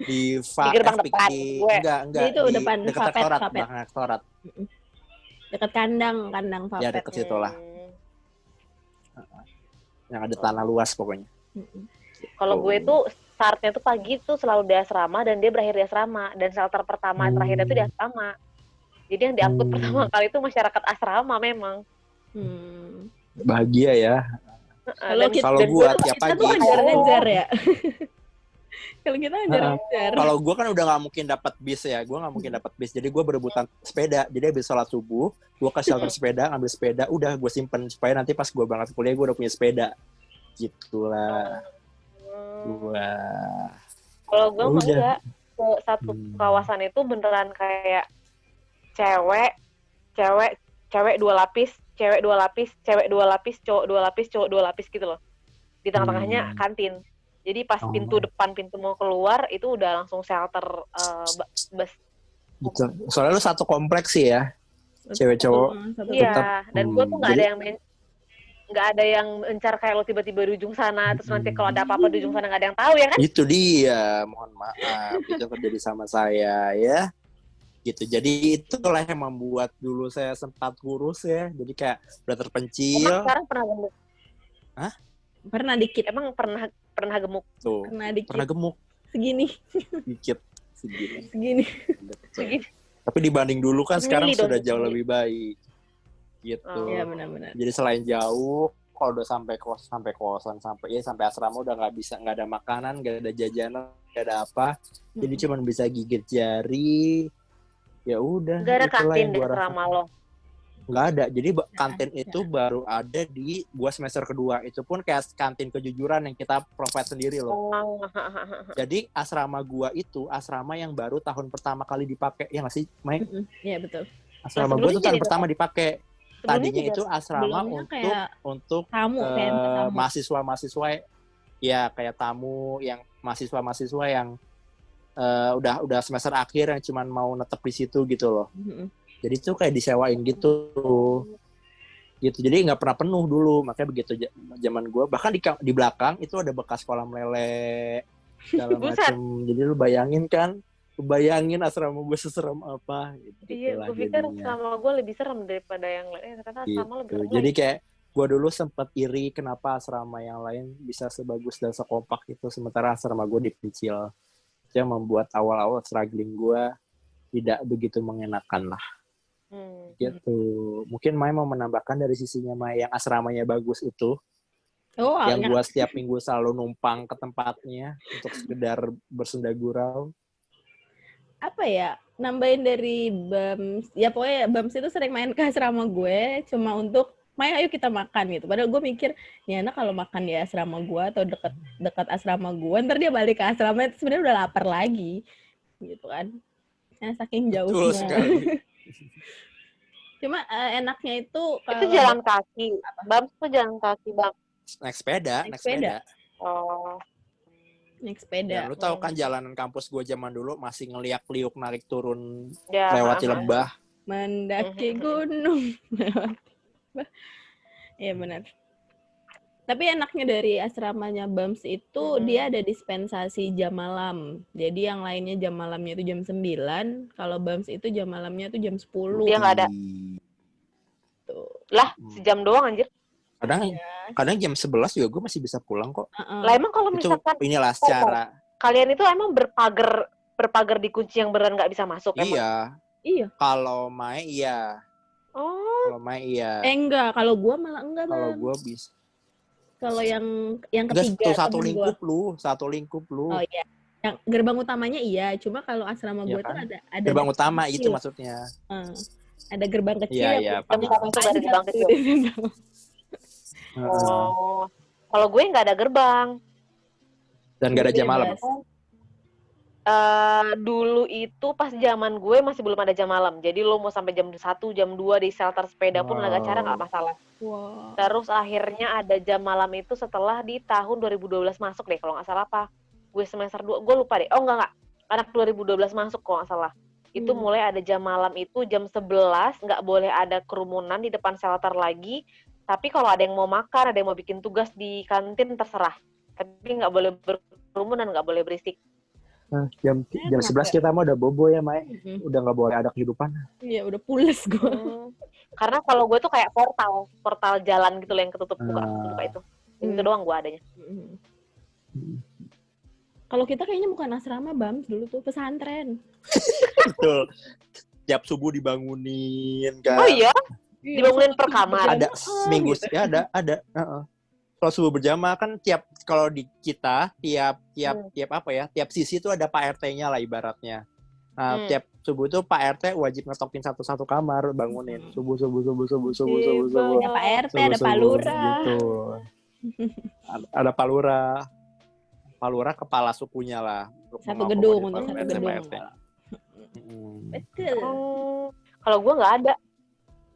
Di
Di gerbang
FPK.
depan, gue.
Enggak,
Itu
di
depan
dekat
Vapet,
rektorat,
Vapet.
belakang rektorat.
dekat kandang Vapet.
Ya deket situ lah, yang ada tanah luas pokoknya.
Kalau gue tuh startnya tuh pagi tuh selalu di asrama dan dia berakhir di asrama, dan shelter pertama terakhirnya tuh di asrama. Jadi yang diangkut pertama kali itu masyarakat asrama memang.
Bahagia ya.
Kalau kita,
Kalau gue tiap
kita tuh
pagi,
ngejar-ngejar ya. Kalau kita ngejar-ngejar.
kalau gue kan udah nggak mungkin dapat bis ya, gue nggak mungkin dapat bis. Jadi gue berebutan sepeda. Jadi habis sholat subuh, gue ke shelter sepeda, ngambil sepeda, udah gue simpen supaya nanti pas gue berangkat kuliah gue udah punya sepeda. Gitulah. Wah.
Kalau gue mah
Udah.
enggak, ke satu kawasan itu beneran kayak cewek 2 lapis, cewek 2 lapis, cewek 2 lapis, cowok 2 lapis, cowok 2 lapis gitu loh. Di tengah-tengahnya kantin. Jadi pas pintu depan, pintu mau keluar itu udah langsung shelter bus.
Gitu. Soalnya lu satu kompleks sih ya, cewek cowok.
Iya, dan gue tuh nggak
Jadi-
ada yang mencar kayak lo tiba-tiba di ujung sana, terus nanti kalau ada apa-apa di ujung sana nggak ada yang tahu ya kan?
Itu dia, mohon maaf, itu terjadi sama saya ya. Gitu. Jadi itulah yang membuat dulu saya sempat kurus ya. Jadi kayak udah terpencil.
Emang sekarang pernah gemuk?
Pernah dikit.
Emang pernah gemuk?
Tuh.
Pernah dikit.
Pernah gemuk
Segini.
dikit segini.
Segini.
Segini.
Tapi dibanding dulu kan sekarang
Semili dong,
sudah jauh
semili.
lebih baik. Gitu.
Oh.
Iya benar-benar.
Jadi selain jauh, kalau udah sampai kosan sampai asrama udah nggak ada makanan, nggak ada jajanan, nggak ada apa. Jadi cuman bisa gigit jari. Ya udah.
Gak ada
itulah
kantin
yang
di
gua
asrama
rasakan.
lo?
Nggak ada. Jadi kantin itu baru ada di gua semester kedua. Itu pun kayak kantin kejujuran yang kita provide sendiri loh. Jadi asrama gua itu asrama yang baru tahun pertama kali dipakai. Ya nggak sih, Mike?
Iya betul.
Asrama
Nah,
gua itu
sebelumnya
tahun
jadi
pertama dipakai.
Sebelumnya
Tadinya
juga
itu asrama
sebelumnya kayak
untuk
tamu, kayak tamu.
mahasiswa-mahasiswa ya, kayak tamu yang mahasiswa-mahasiswa yang udah semester akhir yang cuman mau netep di situ gitu loh. Jadi itu kayak disewain gitu. gitu. Jadi nggak pernah penuh dulu, makanya begitu zaman gue, bahkan di belakang itu ada bekas kolam lele segala
Buset.
macem. Jadi lu bayangin kan, asrama gue seserem apa gitu.
Iya,
Itulah
gue pikir
jadinya.
asrama gue lebih serem daripada yang lain. Ternyata asrama lebih
Gitu.
serem
Jadi
lagi.
kayak gue dulu sempat iri kenapa asrama yang lain bisa sebagus dan sekompak itu, sementara asrama gue dikecil. Itu yang membuat awal-awal struggling gue tidak begitu mengenakan lah. Gitu. Mungkin Mai mau menambahkan dari sisinya Mai yang asramanya bagus itu, yang gue setiap minggu selalu numpang ke tempatnya untuk sekedar bersenda gurau.
Apa ya, nambahin dari BAMS, ya pokoknya BAMS itu sering main ke asrama gue cuma untuk Maya ayo kita makan gitu. Padahal gue mikir, nih anak kalau makan di asrama gue atau dekat asrama gue, ntar dia balik ke asrama itu sebenarnya udah lapar lagi, gitu kan? Nah, saking jauhnya.
Betul sekali.
Cuma enaknya itu kalau
Itu jalan kaki. BAMS tuh jalan kaki, Bang.
Naik sepeda.
Oh.
Naik sepeda.
Dan lu tahu kan jalanan kampus gue zaman dulu masih ngeliak-liuk narik turun
Ya,
lewati lembah.
Mendaki gunung. Iya benar. Tapi enaknya dari asramanya BAMS itu dia ada dispensasi jam malam. Jadi yang lainnya jam malamnya itu jam 9, kalau BAMS itu jam malamnya itu jam 10.
Dia nggak ada.
Tuh.
Lah, sejam doang anjir.
Kadang jam 11 juga gue masih bisa pulang kok.
Lah emang kalau misalkan
itu inilah secara
kalian itu emang berpagar dikunci yang beneran nggak bisa masuk?
Iya. Kalau Mai iya.
Oh.
Kalau Mai iya.
Enggak, kalau gue malah enggak.
Kalau gue bisa.
Kalau yang ketiga
satu lingkup lu.
Oh iya. Yang gerbang utamanya iya, cuma kalau asrama gue
kan?
tuh ada
gerbang utama
kecil.
itu maksudnya.
Ada gerbang kecil.
Iya,
Tapi masuk dari gerbang kecil. Oh. Kalau gue nggak ada gerbang.
Dan nggak ada jam malam.
Dulu itu pas zaman gue masih belum ada jam malam. Jadi lo mau sampai jam 1, jam 2 di shelter sepeda pun agak cara nggak masalah.
Wow.
Terus akhirnya ada jam malam itu setelah di tahun 2012 masuk deh, kalau nggak salah apa. Gue semester 2, gue lupa deh. Oh enggak. Anak 2012 masuk kalau nggak salah. Itu mulai ada jam malam itu jam 11, nggak boleh ada kerumunan di depan shelter lagi. Tapi kalau ada yang mau makan, ada yang mau bikin tugas di kantin, terserah. Tapi nggak boleh berkerumun dan nggak boleh berisik.
Jam 11 kita mah udah bobo ya, Mai. Udah nggak boleh ada kehidupan.
Iya, udah pules gue.
Karena kalau gue tuh kayak portal jalan gitu loh yang ketutup buka itu. Itu doang gue adanya.
Kalau kita kayaknya bukan asrama, BAMS dulu tuh pesantren.
Betul. Tiap subuh dibangunin kan.
Oh iya? Dibangunin per kamar.
Ada seminggu ya ada. Kalau subuh berjamaah kan kalau di kita tiap apa ya? Tiap sisi itu ada Pak RT-nya lah ibaratnya. Nah, tiap subuh itu Pak RT wajib ngetokin satu kamar bangunin. Subuh.
Ada Pak RT, ada Pak Lurah.
Gitu. Ada Pak Lurah. Pak Lurah kepala sukunya lah.
Satu gedung untuk satu gedung. Betul.
Kalau gue nggak ada.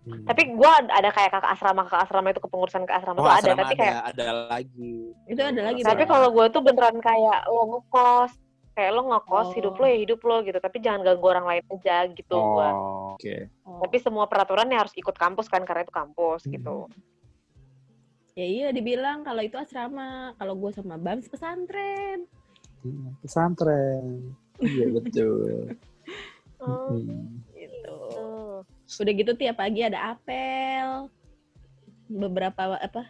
Tapi gue ada kayak kakak asrama itu kepengurusan ke asrama tuh ada, tapi kayak
ada lagi.
Itu ada lagi.
Tapi kalau gue tuh beneran kayak lo ngekos, kayak lo ngekos hidup lo ya hidup lo gitu, tapi jangan ganggu orang lain aja gitu gue.
Okay.
Tapi semua peraturannya harus ikut kampus kan karena itu kampus gitu.
Ya iya dibilang kalau itu asrama, kalau gue sama BAMS pesantren.
Pesantren. Iya betul.
Gitu. Udah gitu tiap pagi ada apel. Beberapa apa?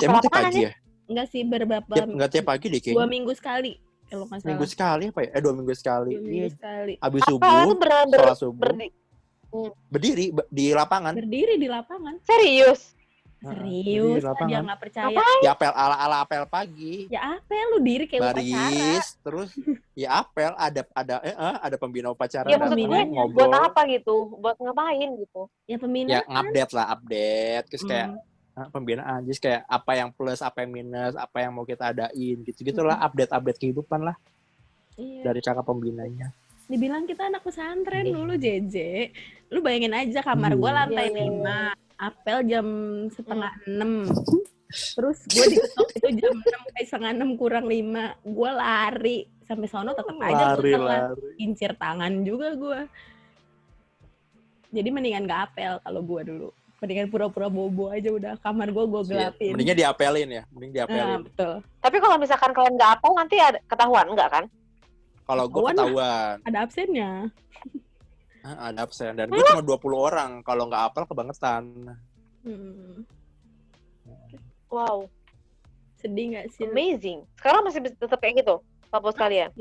Emang tiap pagi ya?
Enggak sih, beberapa.
Enggak tiap pagi deh kayaknya.
2 minggu sekali. Kalau nggak salah.
Minggu sekali apa ya? 2 minggu sekali.
2 minggu sekali.
Habis subuh, sholat subuh. Berdiri di lapangan.
Berdiri di lapangan.
Serius?
Serius, dia nggak percaya.
Ya apel ala apel pagi.
Ya apel lu diri kayak upacara.
Terus ya apel ada pembina upacara.
Ya maksudnya buat apa gitu? Buat ngapain gitu?
Ya pembinaan.
Ya update. Terus kayak pembinaan, just kayak apa yang plus, apa yang minus, apa yang mau kita adain, gitu-gitulah update kehidupan lah.
Iya.
Dari kakak pembinanya.
Dibilang kita anak pesantren dulu, JJ. Lu bayangin aja kamar gue lantai 5. Apel jam 5:30. Terus gue diketok itu jam 5:30 kurang 5. Gue lari sampai sono tetap aja gue telat. Kincir tangan juga gue. Jadi mendingan gak apel kalau gue dulu. Mendingan pura-pura bobo aja udah, kamar gue gelapin.
Mendingnya diapelin ya, mending
Nah,
diapelin.
betul.
Tapi kalau misalkan kalian nggak apel nanti ada ketahuan enggak kan?
Kalau gue ketahuan,
Ada absennya.
ada absen. Dan gue cuma 20 orang, kalau nggak apel kebangetan.
Wow,
Sedih nggak sih?
amazing. Sekarang masih tetap kayak gitu, Papua sekalian?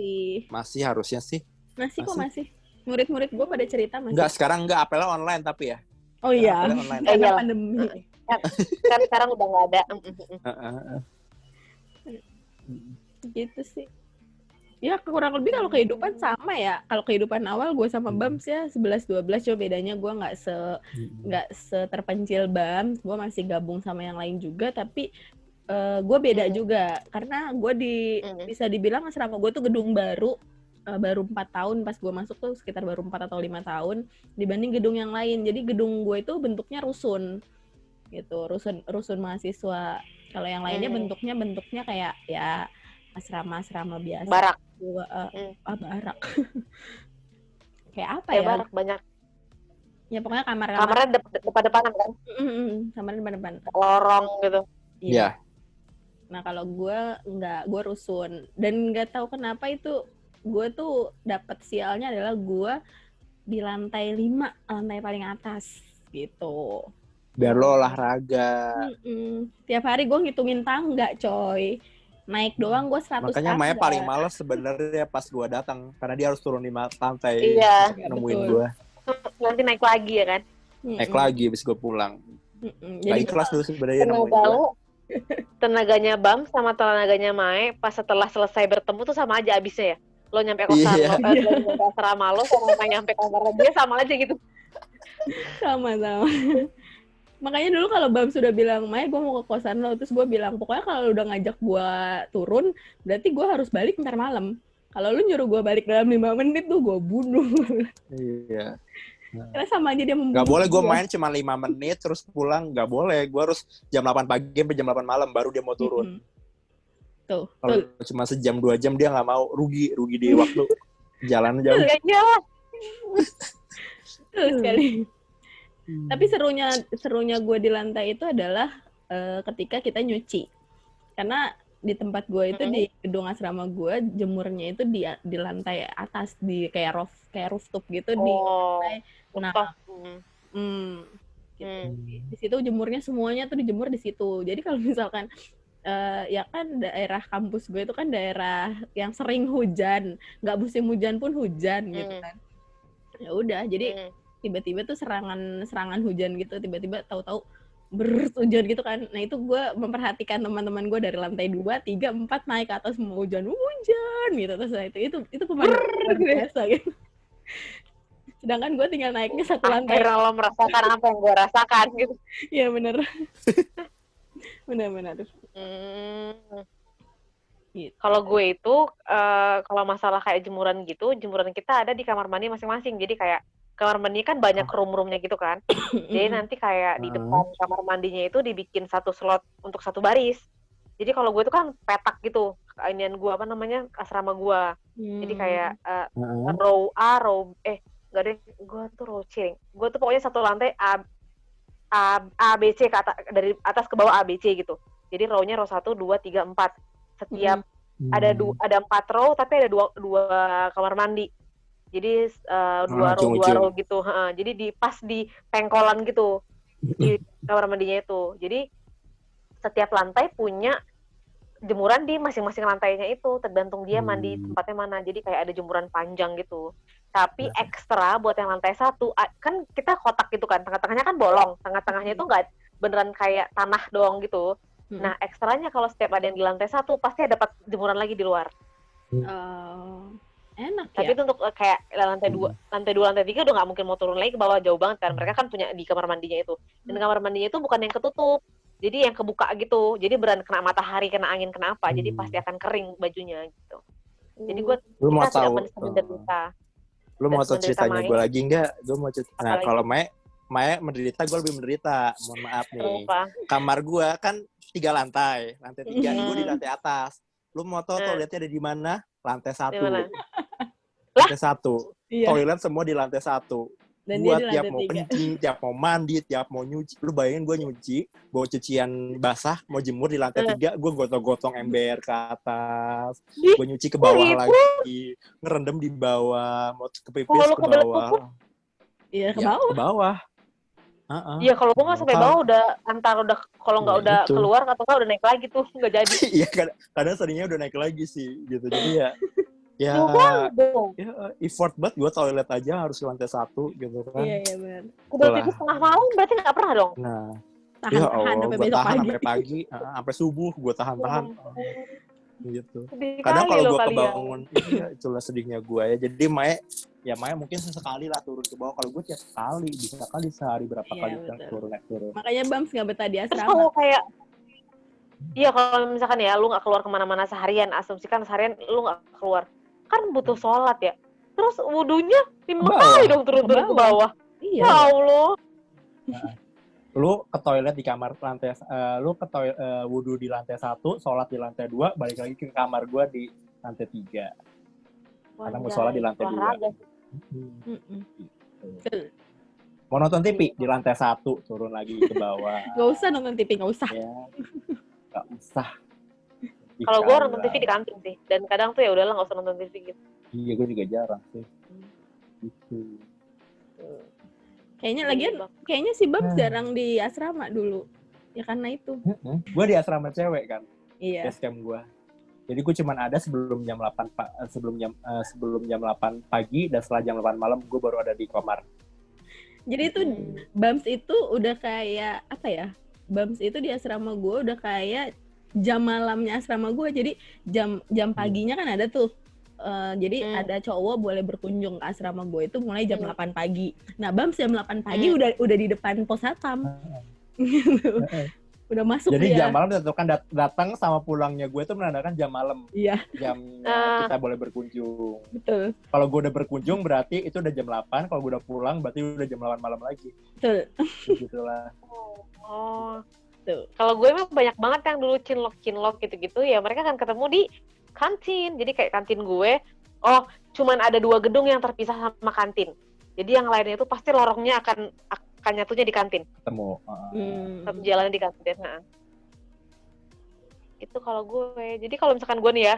Masih harusnya sih.
Masih. Murid-murid gue pada cerita masih.
Enggak, sekarang enggak, apelnya online tapi ya.
Oh iya,
Apelnya online.
karena
Iyalah.
pandemi.
Kan sekarang udah nggak ada.
Gitu sih. Ya kurang lebih kalau kehidupan sama ya. Kalau kehidupan awal gue sama Bams ya 11-12, cuma bedanya gue nggak seterpencil Bams. Gue masih gabung sama yang lain juga, tapi gue beda juga. Karena gue bisa dibilang asrama gue tuh gedung baru 4 tahun pas gue masuk tuh sekitar baru 4 atau 5 tahun dibanding gedung yang lain. Jadi gedung gue itu bentuknya rusun gitu, rusun mahasiswa. Kalau yang lainnya bentuknya kayak ya asrama biasa.
Barak.
Barak. Kayak apa
Ya
ya?
barak banyak.
Ya pokoknya
Kamarnya depan-depanan kan?
Kamarnya depan-depan.
Lorong gitu.
Iya.
Nah kalau gue enggak, gue rusun. Dan nggak tahu kenapa itu gue tuh dapat sialnya adalah gue di lantai 5, lantai paling atas gitu.
Biar lo olahraga.
Tiap hari gue ngitungin tangga coy. Naik doang gue 100
Makanya
tangga.
Maya paling males sebenarnya pas gue datang, karena dia harus turun 5 lantai.
Iya.
Nemuin
Betul.
gue.
Nanti naik lagi ya kan?
Naik lagi abis gue pulang.
Jadi
kelas dulu sebenarnya nemuin
Tenaga
gue.
lo, tenaganya Bam sama tenaganya Mae pas setelah selesai bertemu tuh sama aja abisnya ya. Lo nyampe kosan
Iya.
lo nyampe asrama lo sama nyampe kamar dia sama aja gitu.
sama. Makanya dulu kalau Bam sudah bilang, Maya gue mau ke kosan lo, terus gue bilang, pokoknya kalau lu udah ngajak gue turun, berarti gue harus balik ntar malam. Kalau lu nyuruh gue balik dalam 5 menit tuh gue bunuh.
Iya.
Karena sama aja dia membunuh.
Gak boleh gue main cuma 5 menit terus pulang, gak boleh. Gue harus jam 8 pagi sampai jam 8 malam baru dia mau turun.
Tuh.
Kalau cuma sejam 2 jam dia nggak mau, rugi di waktu jalan jauh.
Kayaknya
Betul sekali. Tapi serunya gue di lantai itu adalah ketika kita nyuci. Karena di tempat gue itu di gedung asrama gue jemurnya itu di lantai atas, di kayak rooftop gitu di lantai. Nah, di situ jemurnya semuanya tuh dijemur di situ. Jadi kalau misalkan ya kan daerah kampus gue itu kan daerah yang sering hujan, nggak musim hujan pun hujan gitu kan. Ya udah, jadi tiba-tiba tuh serangan hujan gitu, tiba-tiba tahu-tahu hujan gitu kan. Nah itu gue memperhatikan teman-teman gue dari lantai 2, 3, 4 naik ke atas mau hujan gitu. Terus itu pemandangan biasa gitu. Sedangkan gue tinggal naiknya 1 lantai.
akhirnya lo merasakan apa yang gue rasakan gitu.
Iya bener. Benar. Gitu.
Kalau gue itu kalau masalah kayak jemuran gitu, jemuran kita ada di kamar mandi masing-masing. Jadi kayak kamar mandi kan banyak room-roomnya gitu kan. Jadi nanti kayak di depan kamar mandinya itu dibikin 1 slot untuk 1 baris. Jadi kalau gue itu kan petak gitu, inian gue apa namanya, asrama gue. Jadi kayak row A, enggak deh, gue tuh row C. Gue tuh pokoknya 1 lantai A B C dari atas ke bawah A B C gitu. Jadi row-nya row 1, 2, 3, 4. Setiap ada 4 row tapi ada 2 kamar mandi. Jadi 2 row gitu. Jadi pas di pengkolan gitu di kamar mandinya itu. Jadi setiap lantai punya jemuran di masing-masing lantainya itu, tergantung dia mandi tempatnya mana. Jadi kayak ada jemuran panjang gitu. Tapi ekstra buat yang lantai 1, kan kita kotak gitu kan, tengah-tengahnya kan bolong, tengah-tengahnya itu nggak beneran kayak tanah doang gitu. Nah ekstranya kalau setiap ada yang di lantai 1 pasti ada dapat jemuran lagi di luar.
Enak
Tapi
ya.
itu untuk kayak lantai 2, lantai 3 udah nggak mungkin mau turun lagi ke bawah, jauh banget kan. Mereka kan punya di kamar mandinya itu. Dan kamar mandinya itu bukan yang ketutup. Jadi yang kebuka gitu. Jadi beran kena matahari, kena angin, kena apa. Jadi pasti akan kering bajunya gitu. Jadi
Lu mau
kita
tahu
menderita.
Lu mau tahu
menderita
ceritanya gue lagi enggak? Gue mau cerita. Nah,
Apalagi?
kalau Maya menderita, gue lebih menderita. Mohon maaf nih.
Kenapa?
Kamar gue kan 3 lantai. Lantai 3 gue di lantai atas. Lu mau tahu toiletnya ada di mana? Lantai 1.
Di mana?
Lantai 1.
Iya.
Toilet semua di lantai 1.
Dan dia
Gua
di
tiap
lantai
mau
3.
kencing, tiap mau mandi, tiap mau nyuci. Lu bayangin gue nyuci, bawa cucian basah, mau jemur di lantai 3, gue gotong-gotong ember ke atas.
Ih,
Gue nyuci ke
kok
bawah
gitu?
lagi, ngerendam di bawah, mau kepipis
Kalau
ke
kebelet
bawah.
tuh,
Iya, ke
Ya,
bawah.
ke bawah. Heeh.
iya kalau gue nggak sampai bawah udah antara udah kalau nggak
Ya,
udah
itu.
keluar atau nggak udah naik lagi tuh nggak jadi.
Iya, kadang seringnya udah naik lagi sih, gitu. Jadi ya
Dong.
effort banget gue toilet aja harus ke lantai 1 gitu kan.
Iya benar.
Udah
Itulah.
tidur setengah malam berarti nggak pernah dong.
Nah,
Tahan
ya
sampai
Allah, gue
besok
tahan
pagi.
sampai pagi, sampai subuh gue tahan-tahan. Gitu.
Sedih
Kadang
kali
kalau
lo
gue
kalian.
kebangun, iya itulah sedihnya gue ya. Jadi Maya mungkin sesekali lah turun ke bawah. Kalau gue tiap kali, bisa kali sehari berapa
Iya,
kali kan
betul.
turun.
Makanya Bams nggak betah di
Terus
asrama.
kalau kayak iya kalau misalkan ya lu nggak keluar kemana-mana seharian, asumsikan seharian lu nggak keluar, kan butuh sholat ya. Terus wudunya 5 kali dong turun-turun ke bawah.
Iya.
Ya Allah.
Lu ke toilet di kamar lantai, lu ke toilet wudhu di lantai 1, sholat di lantai 2, balik lagi ke kamar gue di lantai 3. Karena mau sholat di lantai 2. Mau nonton TV di lantai 1, turun lagi ke bawah.
Gak usah nonton TV, gak usah.
Ya, gak usah.
Kalau gue nonton TV di kantin sih, dan kadang tuh ya udahlah nggak usah nonton TV gitu.
Iya, gue juga jarang sih. Gitu.
Kayaknya si Bams jarang di asrama dulu. Ya karena itu.
Gue di asrama cewek kan,
Iya.
base camp gue. Jadi gue cuman ada sebelum jam 8 sebelum jam 8 pagi dan setelah jam 8 malam gue baru ada di kamar.
Jadi itu Bams itu udah kayak apa ya? Bams itu di asrama gue udah kayak jam malamnya asrama gue. Jadi jam paginya kan ada tuh. Jadi ada cowok boleh berkunjung ke asrama gue itu mulai jam 8 pagi. Nah, Bams jam 8 pagi udah di depan pos satpam. Udah masuk.
Jadi
dia.
jam malam ditentukan datang sama pulangnya gue itu menandakan jam malam.
Iya.
Jam kita boleh berkunjung.
Betul.
Kalau gue udah berkunjung berarti itu udah jam 8, kalau gue udah pulang berarti udah jam 8 malam lagi.
Betul.
Begitulah.
Oh.
Tuh.
Kalau gue emang banyak banget yang dulu cinlok gitu ya mereka kan ketemu di kantin. Jadi kayak kantin gue, cuman ada 2 gedung yang terpisah sama kantin. Jadi yang lainnya itu pasti lorongnya akan nyatunya di kantin.
Ketemu.
Satu jalannya di kantin. Nah. Itu kalau gue. Jadi kalau misalkan gue nih ya,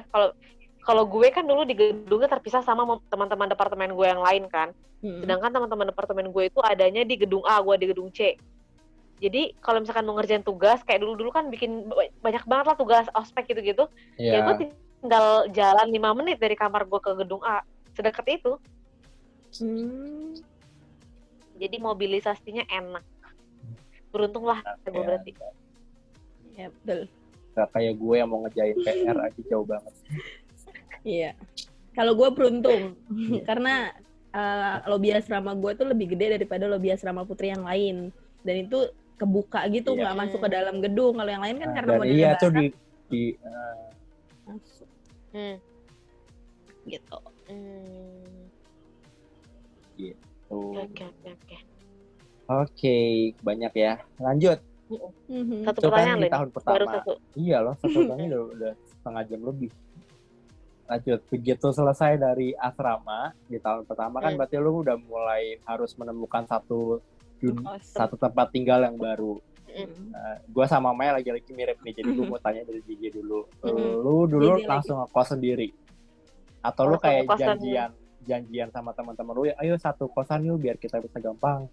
kalau gue kan dulu di gedungnya terpisah sama teman-teman departemen gue yang lain kan. Sedangkan teman-teman departemen gue itu adanya di gedung A, gue di gedung C. Jadi kalau misalkan mau ngerjain tugas, kayak dulu kan bikin banyak banget lah tugas ospek gitu-gitu. Ya gue tinggal jalan 5 menit dari kamar gue ke gedung A. Sedekat itu. Jadi mobilisasinya enak. Beruntung lah gue berarti.
Ya betul.
Gak kayak gue yang mau ngejain PR aja jauh banget.
Iya. Kalau gue beruntung karena lobi asrama gue tuh lebih gede daripada lobi asrama putri yang lain. Dan itu kebuka gitu, nggak masuk ke dalam gedung. Kalau yang lain kan karena modelnya
iya
barat.
tuh di
masuk. Gitu.
Gitu.
Oke.
Oke, banyak ya. Lanjut.
Satu
Itu kan
pertanyaan
di
loh.
tahun pertama.
Baru satu.
Iya loh, satu pertanyaan udah setengah jam lebih. Lanjut, begitu selesai dari asrama di tahun pertama kan berarti lu udah mulai harus menemukan satu tempat tinggal yang baru. Gue sama Maya lagi-lagi mirip nih, jadi gue mau tanya dari Gigi dulu. Lu dulu
Gigi
langsung ngekos sendiri? Atau lu kayak janjian sama teman-teman lu, ayo satu kosan yuk biar kita bisa gampang?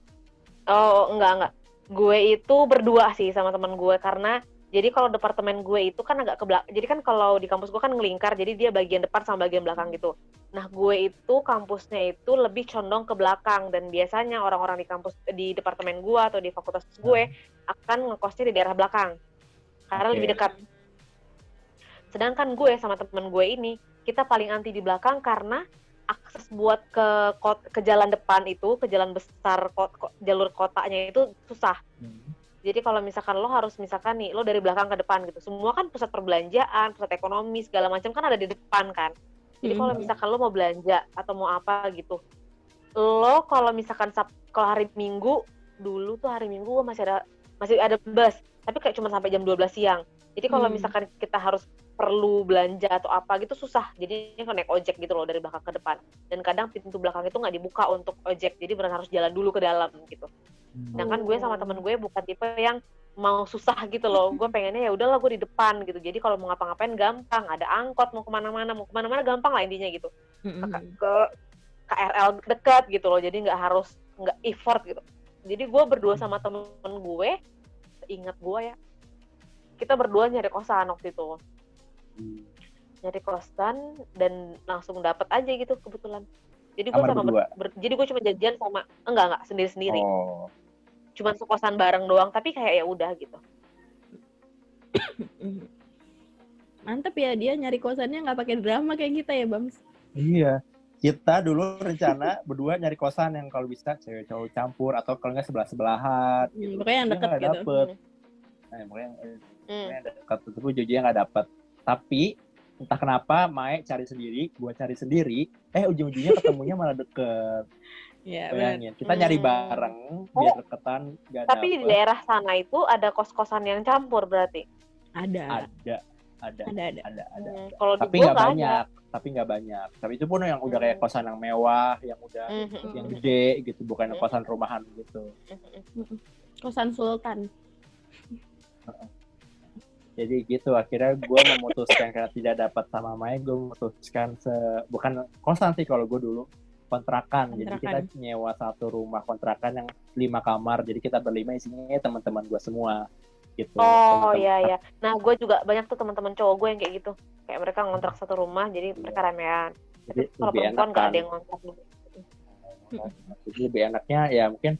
Oh, enggak. Gue itu berdua sih sama teman gue karena jadi kalau departemen gue itu kan agak ke belakang. Jadi kan kalau di kampus gue kan ngelingkar, jadi dia bagian depan sama bagian belakang gitu. Nah, gue itu kampusnya itu lebih condong ke belakang dan biasanya orang-orang di departemen gue atau di fakultas gue akan ngekosnya di daerah belakang karena lebih dekat. Sedangkan gue sama temen gue ini kita paling anti di belakang karena akses buat ke jalan depan itu, ke jalan besar jalur kotanya itu susah. Jadi kalau misalkan lo harus misalkan nih lo dari belakang ke depan gitu, semua kan pusat perbelanjaan, pusat ekonomi segala macam kan ada di depan kan. Jadi kalau misalkan lo mau belanja atau mau apa gitu, lo kalau misalkan kalau hari Minggu dulu tuh hari Minggu masih ada bus, tapi kayak cuma sampai jam 12 siang. Jadi kalau misalkan kita harus perlu belanja atau apa gitu susah. Jadi naik ojek gitu loh dari belakang ke depan. Dan kadang pintu belakang itu nggak dibuka untuk ojek. Jadi benar harus jalan dulu ke dalam gitu. Sedangkan gue sama temen gue bukan tipe yang mau susah gitu loh. Gue pengennya ya udahlah gue di depan gitu. Jadi kalau mau ngapa-ngapain gampang. Ada angkot mau kemana-mana gampang lah intinya gitu. Ke KRL dekat gitu loh. Jadi nggak effort gitu. Jadi gue berdua sama temen gue, ingat gue ya, kita berdua nyari kosan waktu itu. Nyari kosan dan langsung dapet aja gitu kebetulan. Jadi gue jadi gue cuma janjian sama enggak sendiri-sendiri. Cuman sekosan bareng doang, tapi kayak ya udah gitu.
Mantep ya, dia nyari kosannya nggak pakai drama kayak kita ya, Bams.
Iya. Kita dulu rencana berdua nyari kosan yang kalau bisa cewek cowok campur atau kalau nggak sebelah-sebelahan gitu.
Pokoknya yang dekat gitu.
Dapet. Nah, pokoknya yang dekat itu gue jujurnya nggak dapet. Tapi entah kenapa Mae cari sendiri, gue cari sendiri, ujung-ujungnya ketemunya malah deket.
Iya,
bayangin. Kita nyari bareng biar deketan.
Tapi di daerah sana itu ada kos-kosan yang campur berarti?
Ada.
Kalau
tapi nggak banyak. Tapi itu pun yang udah kayak kosan yang mewah, yang udah yang gede gitu, bukan kosan rumahan gitu.
Kosan sultan.
Jadi gitu, akhirnya gue memutuskan karena tidak dapat sama Mai, gue memutuskan bukan kosan sih kalau gue dulu, kontrakan. Jadi kita nyewa satu rumah kontrakan yang 5 kamar, jadi kita berlima isinya teman-teman gue semua gitu.
Oh iya. Nah gue juga banyak tuh teman-teman cowok gue yang kayak gitu, kayak mereka ngontrak satu rumah, jadi mereka ramean. Jadi kalau perempuan nggak ada yang ngontrak gitu.
Jadi lebih enaknya ya mungkin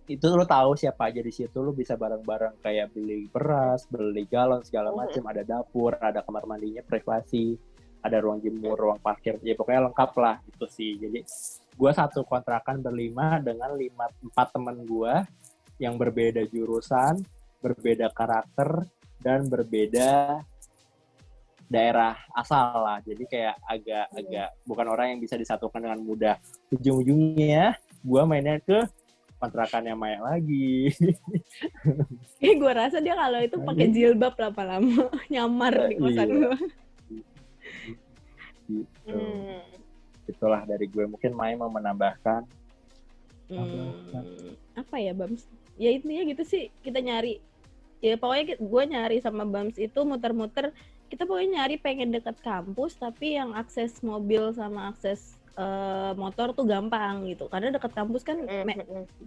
itu lo tahu siapa aja di situ, lo bisa bareng-bareng kayak beli beras, beli galon segala macam, ada dapur, ada kamar mandinya privasi, ada ruang jemur, ruang parkir, ya pokoknya lengkap lah gitu sih. Jadi gue satu kontrakan berlima dengan 4 teman gue yang berbeda jurusan, berbeda karakter, dan berbeda daerah asal lah. Jadi kayak agak bukan orang yang bisa disatukan dengan mudah. Ujung-ujungnya gue mainnya ke kontrakannya Maya lagi.
Gue rasa dia kalau itu pakai jilbab lama-lama nyamar di kosan gue.
Gitu. Itulah dari gue. Mungkin Maya mau menambahkan.
Apa ya, Bams? Ya intinya gitu sih, kita nyari. Ya pokoknya gue nyari sama Bams itu muter-muter. Kita pokoknya nyari pengen dekat kampus, tapi yang akses mobil sama akses motor tuh gampang gitu, karena dekat kampus kan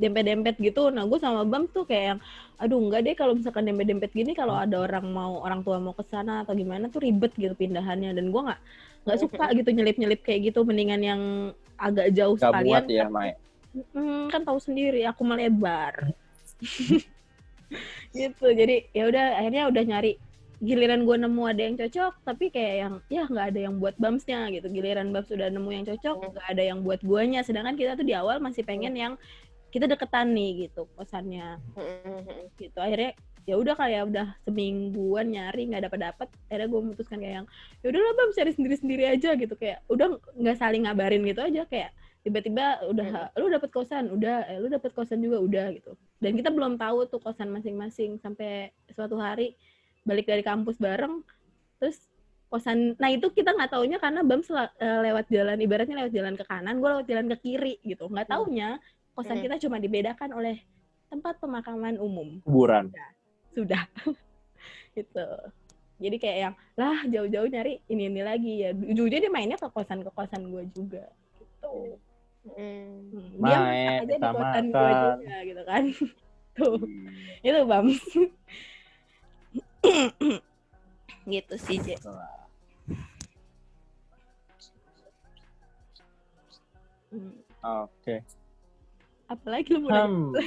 dempet-dempet gitu. Nah gue sama Bam tuh kayak yang aduh enggak deh, kalau misalkan dempet-dempet gini, kalau ada orang tua mau ke sana atau gimana tuh ribet gitu pindahannya, dan gue nggak suka gitu nyelip-nyelip kayak gitu. Mendingan yang agak jauh sekalian.
Gak muat ya Mai?
Kan tahu sendiri aku melebar. Gitu. Jadi ya udah, akhirnya udah nyari. Giliran gue nemu ada yang cocok, tapi kayak yang ya nggak ada yang buat Bamsnya gitu. Giliran Bams sudah nemu yang cocok, nggak ada yang buat guanya. Sedangkan kita tuh di awal masih pengen yang kita deketan nih gitu kosannya. Gitu. Akhirnya ya udah kayak udah semingguan nyari nggak dapat. Akhirnya gue memutuskan kayak yang ya udahlah Bams cari sendiri aja gitu, kayak udah nggak saling ngabarin gitu aja, kayak tiba-tiba udah lu dapet kosan, udah lu dapet kosan juga udah gitu. Dan kita belum tahu tuh kosan masing-masing sampai suatu hari balik dari kampus bareng, terus kosan, nah itu kita nggak taunya karena Bams lewat jalan, ibaratnya lewat jalan ke kanan, gue lewat jalan ke kiri gitu, nggak taunya kosan kita cuma dibedakan oleh tempat pemakaman umum.
Kuburan.
Sudah. Gitu. Jadi kayak yang lah jauh-jauh nyari ini lagi ya, ujung-ujungnya dia mainnya ke kosan gue juga gitu. Dia masak aja di kosan gue juga gitu kan. Tuh. Itu Bams. Gitu sih, Je.
Oke.
Apalagi lu mau nanya?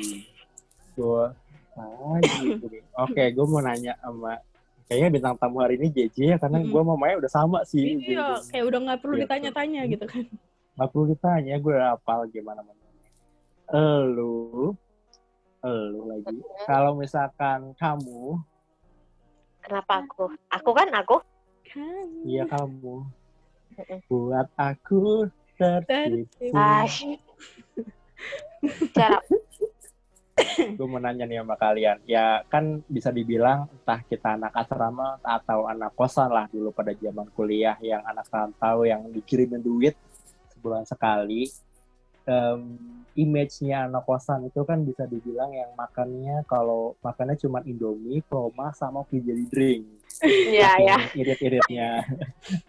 Oke, gue mau nanya sama kayaknya bintang tamu hari ini JJ ya, karena gue sama Maya udah sama sih.
Iya, kayak udah nggak perlu ditanya-tanya gitu kan.
Nggak perlu ditanya, gue udah hafal gimana namanya. Lu lagi. Kalau misalkan kamu.
Kenapa aku? Aku.
Iya kamu. Buat aku tertipu.
Cara.
gue mau nanya nih sama kalian. Ya kan bisa dibilang entah kita anak asrama atau anak kosan lah dulu pada zaman kuliah yang anak rantau yang dikirimin duit sebulan sekali. Image-nya anak kosan itu kan bisa dibilang yang makannya kalau makannya cuma Indomie, Proma, sama Fizzy drink.
Iya, ya.
Irit-iritnya.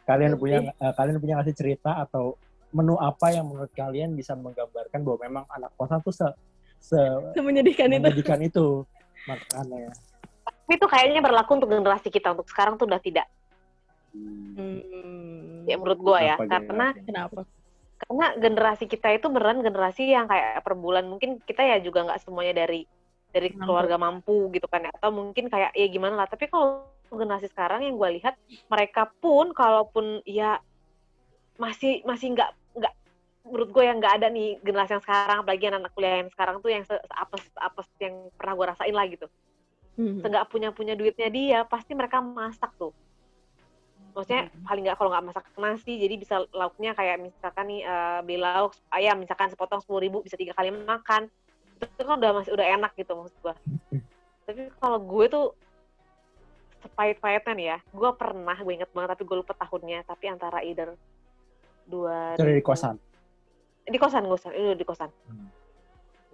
Kalian punya nggak sih cerita atau menu apa yang menurut kalian bisa menggambarkan bahwa memang anak kosan tuh
Menyedihkan itu.
menyedihkan itu makannya.
Tapi itu kayaknya berlaku untuk generasi kita. Untuk sekarang tuh udah tidak. Ya menurut gue ya.
Kenapa?
Karena generasi kita itu beneran generasi yang kayak per bulan. Mungkin kita ya juga nggak semuanya dari keluarga mampu gitu kan. Atau mungkin kayak ya gimana lah. Tapi kalau generasi sekarang yang gue lihat, mereka pun kalaupun ya masih nggak menurut gue yang nggak ada nih generasi yang sekarang, apalagi anak kuliah yang sekarang tuh yang apes yang pernah gue rasain lah gitu. Nggak punya duitnya dia, pasti mereka masak tuh. Maksudnya paling nggak kalau nggak masak nasi, jadi bisa lauknya kayak misalkan nih beli lauk ayam, misalkan sepotong 10.000 bisa 3 kali makan. Itu kan udah enak gitu maksud gue. Tapi kalau gue tuh sepahit-pahitnya nih ya, gue inget banget tapi gue lupa tahunnya, tapi antara either
Dari kosan.
Di kosan.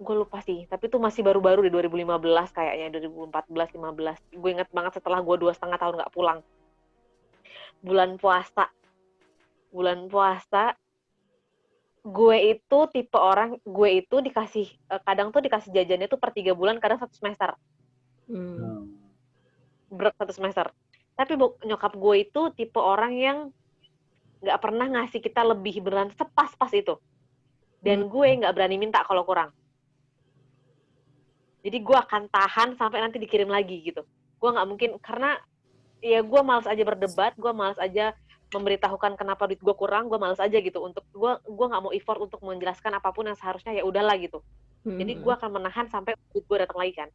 Gue lupa sih, tapi itu masih baru-baru di 2015 kayaknya, 2014-15. Gue inget banget setelah gue 2,5 tahun nggak pulang. Bulan puasa, gue itu tipe orang, gue itu dikasih, kadang tuh dikasih jajannya tuh per 3 bulan, kadang 1 semester. Berat 1 semester. Tapi nyokap gue itu tipe orang yang nggak pernah ngasih kita lebih beneran sepas-pas itu. Dan gue nggak berani minta kalau kurang. Jadi gue akan tahan sampai nanti dikirim lagi gitu. Gue nggak mungkin, karena ya gue malas aja berdebat, gue malas aja memberitahukan kenapa duit gue kurang, gue malas aja gitu. Untuk gue nggak mau effort untuk menjelaskan apapun yang seharusnya ya udahlah gitu. Jadi gue akan menahan sampai duit gue datang lagi kan.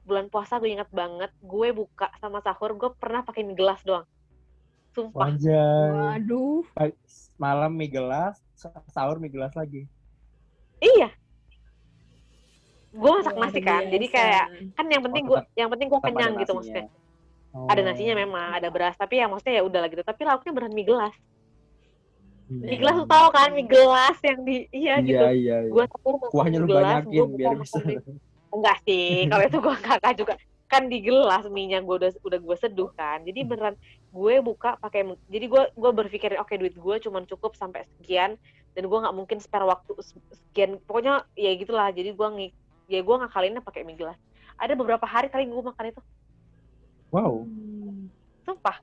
Bulan puasa gue ingat banget, gue buka sama sahur, gue pernah pakai mie gelas doang. Sumpah.
Waduh.
Malam mie gelas, sahur mie gelas lagi.
Iya. Gue masak nasi kan, jadi kayak kan yang penting gue kenyang gitu maksudnya. Ada nasinya memang, ada beras, tapi ya maksudnya ya udah lah gitu. Tapi lauknya beneran mie gelas. Mie gelas tuh tau kan, mie gelas yang gitu.
Iya.
Gue
kuahnya lu banyakin biar bisa.
Enggak sih, kalau itu gue kakak juga kan di gelas mie-nya gue udah gue seduh kan. Jadi beneran gue buka pakai, jadi gue berpikir oke, duit gue cuma cukup sampai sekian dan gue nggak mungkin spare waktu sekian, pokoknya ya gitulah. Jadi gue ngakalinnya pakai mie gelas. Ada beberapa hari kali gue makan itu.
Wow.
Sumpah.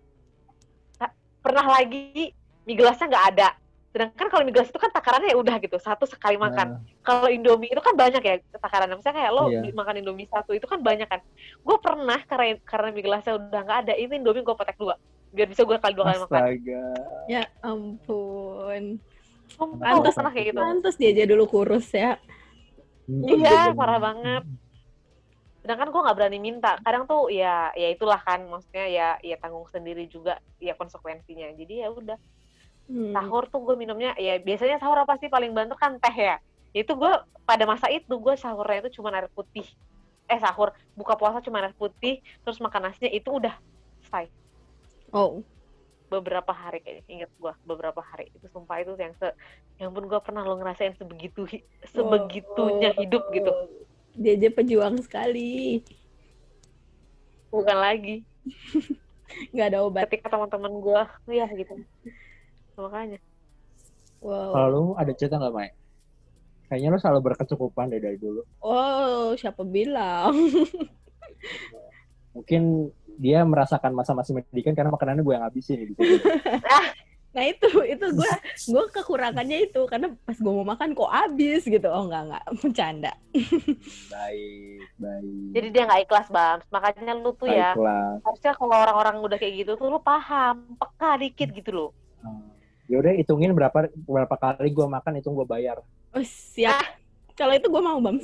Pernah lagi mie gelasnya nggak ada. Sedangkan kalau mie gelas itu kan takarannya ya udah gitu, 1 sekali makan. Kalau Indomie itu kan banyak ya takarannya. Misalnya kayak lo makan Indomie 1 itu kan banyak kan. Gue pernah karena mie gelasnya udah nggak ada, ini Indomie gue potek 2 biar bisa gue 2 kali makan.
Astaga.
Ya ampun.
Pantes pernah kayak gitu.
Pantes dia aja dulu kurus ya.
Iya, parah banget. Sedangkan gue nggak berani minta. Kadang tuh ya itulah kan, maksudnya ya tanggung sendiri juga ya konsekuensinya. Jadi ya udah. Sahur tuh gue minumnya ya biasanya sahur apa sih paling banter kan teh ya. Itu gue pada masa itu gue sahurnya itu cuma air putih. Sahur buka puasa cuma air putih, terus makan nasinya itu udah selesai.
Oh.
Beberapa hari kayaknya, inget gue beberapa hari itu, sumpah itu yang pun gue pernah lo ngerasain sebegitunya hidup gitu.
Dia aja pejuang sekali.
Bukan lagi.
Nggak ada obat.
Ketika teman-teman gue ya gitu. Makanya.
Wow.
Kalau lu ada cerita nggak, Mai? Kayaknya lu selalu berkecukupan dari dulu.
Oh, siapa bilang?
Mungkin dia merasakan masa-masa pendidikan karena makanannya gue yang habisin gitu.
Nah itu gue kekurangannya itu, karena pas gue mau makan kok habis gitu. Oh enggak, bercanda.
Baik.
Jadi dia nggak ikhlas, Bang. Makanya lu tuh ya
ikhlas.
Harusnya kalau orang-orang udah kayak gitu tuh lu paham, peka dikit gitu loh.
Ya udah hitungin berapa kali gue makan, itu gue bayar.
Oh siap. Kalau itu gue mau, Bang.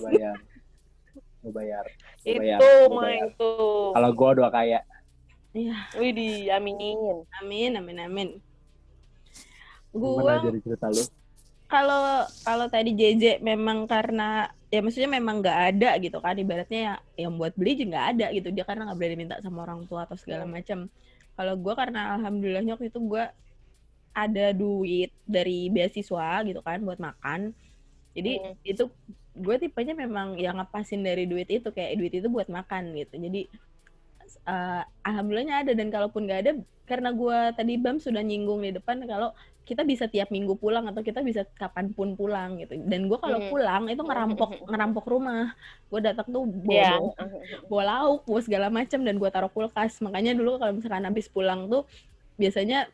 Gue bayar.
Itu.
Kalau gue udah kaya.
Iya.
Widih, amin.
Amin.
Gimana jadi cerita lu?
Kalau tadi JJ memang karena ya maksudnya memang nggak ada gitu kan, ibaratnya ya yang buat beli juga nggak ada gitu, dia karena nggak berani minta sama orang tua atau segala macam. Kalau gue karena alhamdulillahnya waktu itu gue ada duit dari beasiswa gitu kan buat makan, jadi itu gue tipenya memang yang ngepasin dari duit itu, kayak duit itu buat makan gitu. Jadi alhamdulillahnya ada, dan kalaupun nggak ada, karena gue tadi Bam sudah nyinggung di depan kalau kita bisa tiap minggu pulang atau kita bisa kapanpun pulang gitu. Dan gue kalau pulang itu ngerampok rumah. Gue datang tuh bawa lauk, bawa segala macam, dan gue taruh kulkas. Makanya dulu kalau misalkan habis pulang tuh biasanya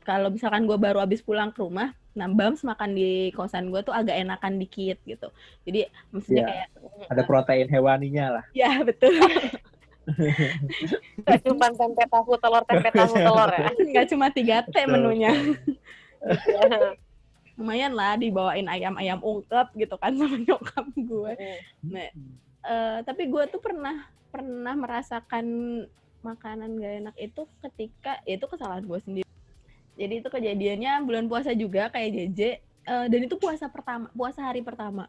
kalau misalkan gue baru habis pulang ke rumah, Bams makan di kosan gue tuh agak enakan dikit gitu. Jadi maksudnya kayak
ada protein hewaninya lah.
Ya betul.
Gak cuma tempe tahu telur ya.
Gak cuma 3T menunya. Lumayan lah dibawain ayam ungkep gitu kan sama nyokap gue. Nah, tapi gue tuh pernah merasakan makanan gak enak itu ketika itu kesalahan gue sendiri. Jadi itu kejadiannya bulan puasa juga kayak JJ, dan itu puasa hari pertama.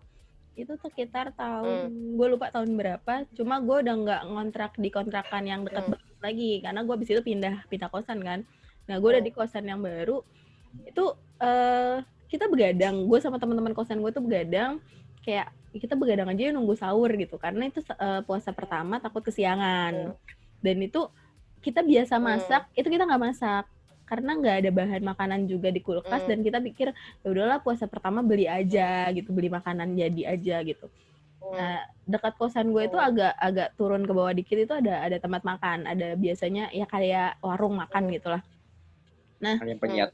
Itu sekitar tahun, gue lupa tahun berapa, cuma gue udah nggak ngontrak di kontrakan yang dekat banget lagi, karena gue abis itu pindah kosan kan. Nah gue udah di kosan yang baru, itu kita begadang, gue sama teman-teman kosan gue tuh begadang, kayak kita begadang aja nunggu sahur gitu, karena itu puasa pertama takut kesiangan. Dan itu kita biasa masak, itu kita nggak masak, karena nggak ada bahan makanan juga di kulkas, dan kita pikir ya udahlah puasa pertama beli aja gitu, beli makanan jadi aja gitu. Nah dekat kosan gue itu agak turun ke bawah dikit itu ada tempat makan, ada biasanya ya kayak warung makan gitulah. Nah
yang penyet.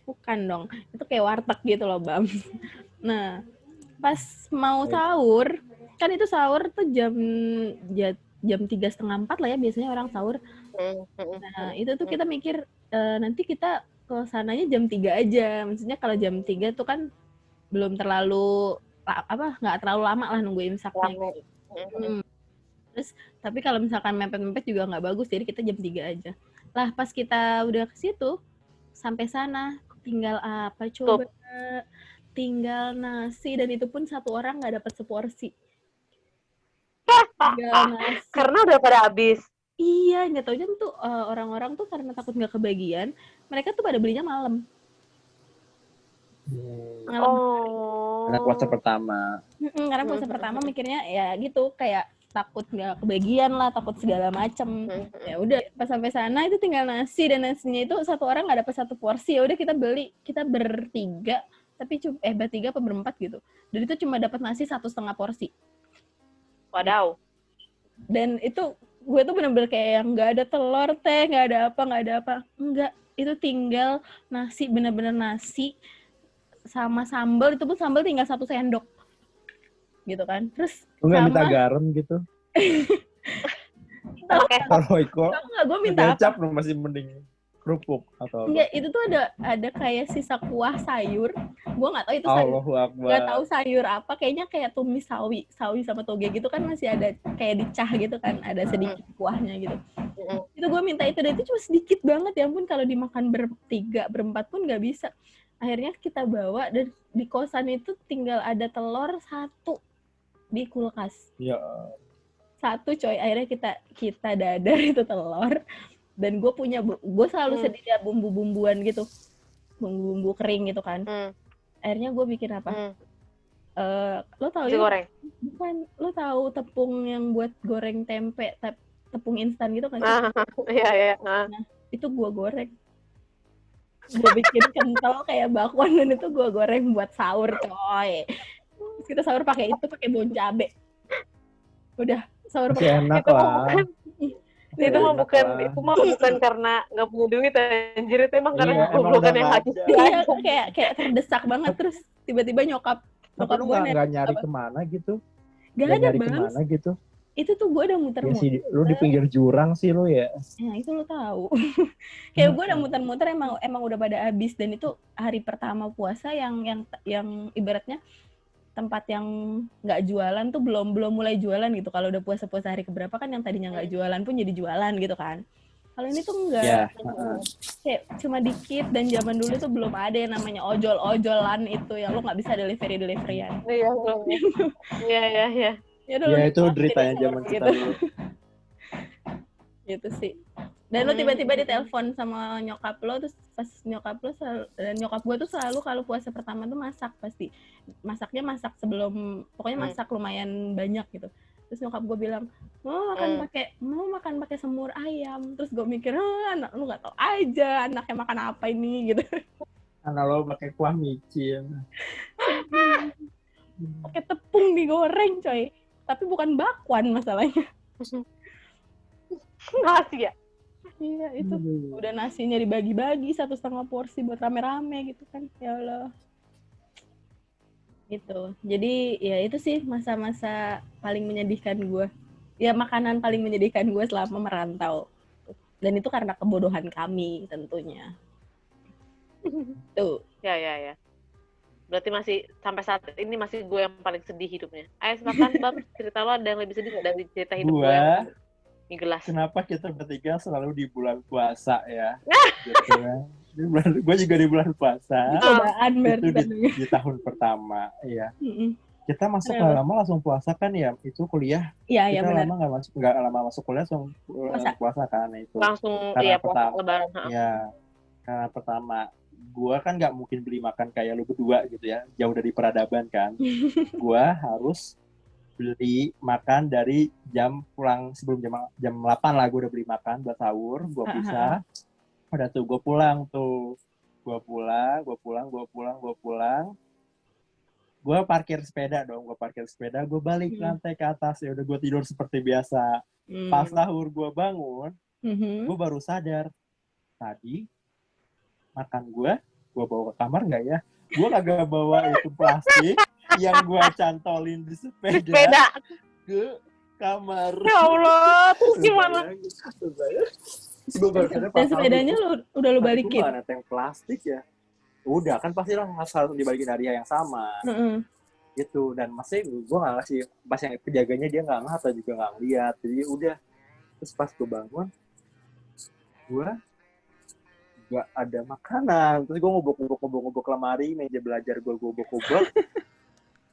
Bukan dong, itu kayak warteg gitu loh Bam. Nah pas mau sahur, kan itu sahur tuh jam 3:30, 4 lah ya biasanya orang sahur. Nah itu tuh kita mikir nanti kita ke sananya jam 3 aja. Maksudnya kalau jam 3 tuh kan belum terlalu nggak terlalu lama lah nunggu imsaknya gitu. Terus tapi kalau misalkan mepet-mepet juga nggak bagus, jadi kita jam 3 aja. Lah pas kita udah ke situ sampai sana tinggal apa coba? Tinggal nasi, dan itu pun satu orang nggak dapat seporsi.
Karena udah pada habis.
Iya, nggak tahu aja tuh orang-orang tuh karena takut nggak kebagian, mereka tuh pada belinya malam.
Karena puasa pertama.
Karena puasa pertama mikirnya ya gitu, kayak takut nggak kebagian lah, takut segala macem. Ya udah pas sampai sana itu tinggal nasi, dan nasinya itu satu orang nggak dapat satu porsi. Ya udah kita beli, kita bertiga, tapi bertiga apa berempat gitu. Dan itu cuma dapat nasi 1,5 porsi.
Wadaw.
Dan itu gue tuh bener-bener kayak yang nggak ada telur teh, nggak ada apa, enggak, itu tinggal nasi, bener-bener nasi sama sambal, itu pun sambal tinggal 1 sendok gitu kan. Terus
lu nggak minta garam gitu? Kalau Iko
nggak, gue minta
kecap lu masih mending kerupuk atau apa?
Enggak, itu tuh ada kayak sisa kuah sayur. Gue nggak tahu itu sayur. Nggak tahu sayur apa. Kayaknya kayak tumis sawi sama toge gitu kan, masih ada kayak dicah gitu kan, ada sedikit kuahnya gitu. Itu gue minta itu, dan itu cuma sedikit banget ya ampun, kalau dimakan bertiga berempat pun nggak bisa. Akhirnya kita bawa, dan di kosan itu tinggal ada telur 1 di kulkas.
Ya.
1 coy. Akhirnya kita dadar itu telur. Dan gue selalu sedia bumbu-bumbuan gitu, bumbu-bumbu kering gitu kan. Akhirnya gue bikin apa? Lo tahu ya?
Goreng.
Bukan, lo tahu tepung yang buat goreng tempe, tepung instan gitu kan?
Iya.
Nah, itu gue goreng. Gue bikin kental kayak bakwan, dan itu gue goreng buat sahur coy. Terus kita sahur pakai bawang cabe. Udah sahur pakai
enak lah.
Itu mah bukan karena nggak punya duit, anjir, itu emang karena bukan yang habis.
Iya, kayak terdesak banget. Terus tiba-tiba nyokap
lu nggak nyari kemana gitu?
Gak ada
nyari
Bang.
kemana gitu?
Itu tuh gue udah muter-muter.
Lu di pinggir jurang sih lu ya.
Nah itu lo tahu. Kayak gue udah muter-muter, emang udah pada habis. Dan itu hari pertama puasa yang ibaratnya tempat yang nggak jualan tuh belum mulai jualan gitu. Kalau udah puasa hari keberapa kan, yang tadinya nggak jualan pun jadi jualan gitu kan. Kalau ini tuh enggak.
Ya.
Kayak cuma dikit, dan zaman dulu tuh belum ada yang namanya ojol-ojolan itu yang lo nggak bisa delivery-deliveryan.
Iya, belum. Iya.
Ya
Ya itu deritanya zaman kita dulu.
Gitu sih. Dan lo tiba-tiba ditelepon sama nyokap lo, terus pas nyokap lo dan nyokap gue tuh selalu kalau puasa pertama tuh masak pasti. Masaknya masak sebelum, pokoknya masak lumayan banyak gitu. Terus nyokap gue bilang, mau makan pakai semur ayam. Terus gue mikir, anak lu nggak tahu aja anaknya makan apa ini gitu.
Anak lo pakai kuah micin.
Pakai tepung digoreng coy. Tapi bukan bakwan masalahnya.
Nasi ya?
Iya, itu udah nasinya dibagi-bagi 1,5 porsi buat rame-rame gitu kan. Ya Allah. Gitu. Jadi ya itu sih masa-masa paling menyedihkan gue. Ya makanan paling menyedihkan gue selama merantau. Dan itu karena kebodohan kami tentunya. Tuh.
Ya. Berarti masih sampai saat ini masih gue yang paling sedih hidupnya. Ayo silakan Bang, cerita lo ada yang lebih sedih nggak dari cerita hidup gue yang ini gelas.
Kenapa kita bertiga selalu di bulan puasa ya? Gitu kan. Gue juga di bulan puasa.
Cobaan
Itu di tahun pertama ya. Kita masuk nggak lama langsung puasa kan ya? Itu kuliah.
Iya,
kita
benar.
nggak lama masuk kuliah langsung puasa kan itu.
Langsung
karena
puasa lebaran.
Ya, karena pertama gue kan nggak mungkin beli makan kayak lu berdua gitu ya, jauh dari peradaban kan. Gue harus beli makan dari jam pulang sebelum jam 8 lah, gue udah beli makan buat sahur, gue pisah. Udah tuh gue pulang. Gue parkir sepeda, gue balik ke lantai ke atas, ya udah gue tidur seperti biasa. Pas sahur gue bangun, gue baru sadar tadi makan gue bawa ke kamar nggak ya? Gue kagak bawa itu plastik yang gue cantolin di sepeda ke kamar.
Ya Allah, terus gimana?
Dan sepedanya udah lu balikin?
Mana tank plastik ya? Udah, kan pasti lah harus dibalikin hadiah yang sama. Gitu, dan masih gue nggak ngasih, pas yang penjaganya dia nggak atau juga nggak ngeliat. Jadi udah, terus pas gue bangun, gue nggak ada makanan. Terus gue ngobok lemari, meja belajar gue gobok-gobok.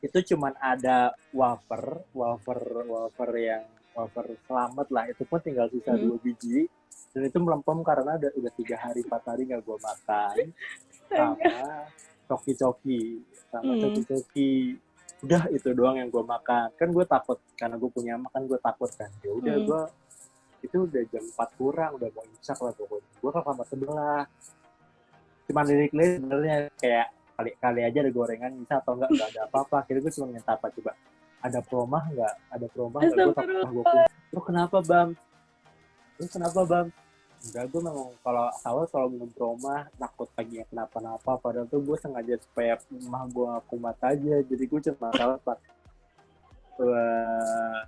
Itu cuman ada wafer selamat lah. Itu pun tinggal sisa 2 biji. Dan itu melempem karena udah 3 hari 4 hari nggak gue makan. Sama coki-coki. Udah itu doang yang gue makan. Kan gue takut, karena gue punya makan, gue takut kan. Ya udah gue itu udah jam 4 kurang, udah mau imsak lah pokoknya. Gue ke kamar sebelah. Cuman lirik-lirik sebenarnya kayak kali aja ada gorengan bisa atau enggak ada apa-apa. Akhirnya gue cuma minta apa coba. Ada promah enggak? Gue takut gue pun. Lu kenapa Bang? Enggak, gue memang kalau sahur kalau minum promah takut paginya kenapa-napa. Padahal tuh gue sengaja supaya emah gue kumat aja. Jadi gue cuma salah pak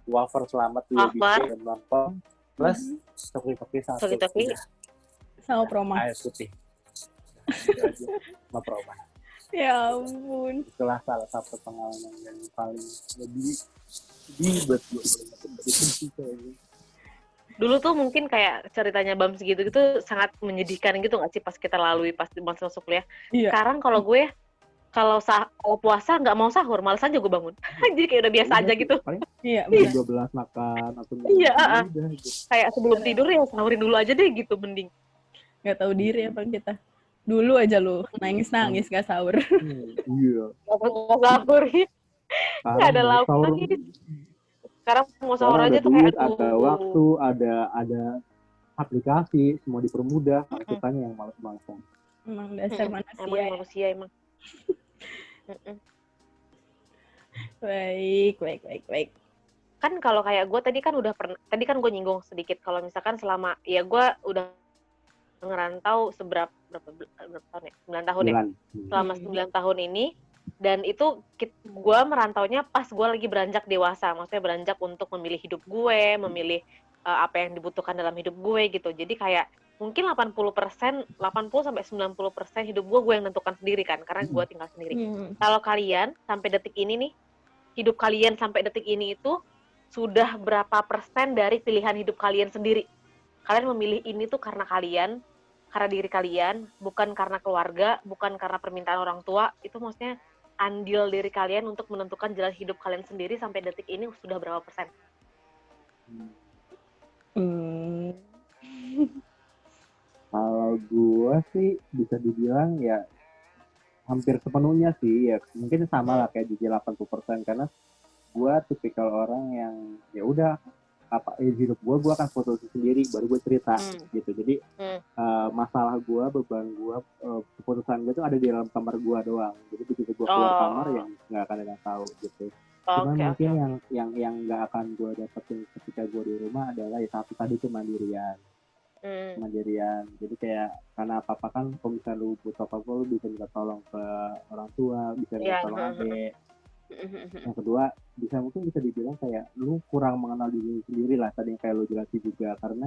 wafer selamat 2 biji dan lempeng. Plus toki-toki 1.
Toki-toki
sama proma.
Air putih. Itu aja sama proma.
Ya ampun.
Itulah salah satu pengalaman yang paling lebih buat gue.
Dulu tuh mungkin kayak ceritanya Bams gitu sangat menyedihkan gitu nggak sih pas kita lalui pas masuk kuliah. Iya. Sekarang kalau gue kalau puasa nggak mau sahur, malas aja gue bangun. Jadi kayak udah biasa aja gitu.
Iya.
12 makan atau
kayak sebelum tidur ya sahurin dulu aja deh gitu mending.
Nggak tahu diri apa kita. Dulu aja lu nangis nggak sahur.
Iya.
Nggak sahur. Nggak ada lauk lagi. Sekarang mau sahur aja tuh kayak
ada waktu, ada aplikasi, semua dipermudah. Kitanya yang malas-malasan.
Emang dasar
manusia emang.
Baik.
Kan kalau kayak gue tadi kan gue nyinggung sedikit kalau misalkan selama ya gue udah ngerantau berapa tahun ya? 9 tahun ya. Selama 9 tahun ini. Dan itu gue merantaunya pas gue lagi beranjak dewasa, maksudnya beranjak untuk memilih hidup gue, memilih apa yang dibutuhkan dalam hidup gue gitu. Jadi kayak mungkin 80% sampai 90% hidup gue yang nentukan sendiri kan, karena gue tinggal sendiri. Kalau kalian sampai detik ini nih, hidup kalian sampai detik ini itu sudah berapa persen dari pilihan hidup kalian sendiri? kalian memilih ini tuh karena kalian, karena diri kalian, bukan karena keluarga, bukan karena permintaan orang tua. Itu maksudnya andil diri kalian untuk menentukan jalan hidup kalian sendiri sampai detik ini sudah berapa persen?
Kalau gue sih bisa dibilang ya hampir sepenuhnya sih, ya mungkin sama lah kayak di 80%, karena gue tipikal orang yang ya udah hidup gue akan foto sendiri baru gue cerita gitu. Jadi masalah gue, beban gue, keputusan gue tuh ada di dalam kamar gue doang. Jadi begitu gue keluar kamar yang nggak akan ada yang tahu gitu. Cuman mungkin yang nggak akan gue dapetin ketika gue di rumah adalah ya satu tadi tuh mandirian. Jadi kayak karena apa kan kalau misalnya lu butuh apa lu bisa minta tolong ke orang tua, bisa minta tolong adik. Yang kedua mungkin bisa dibilang kayak lu kurang mengenal diri sendiri lah, tadi yang kayak lu jelasin juga, karena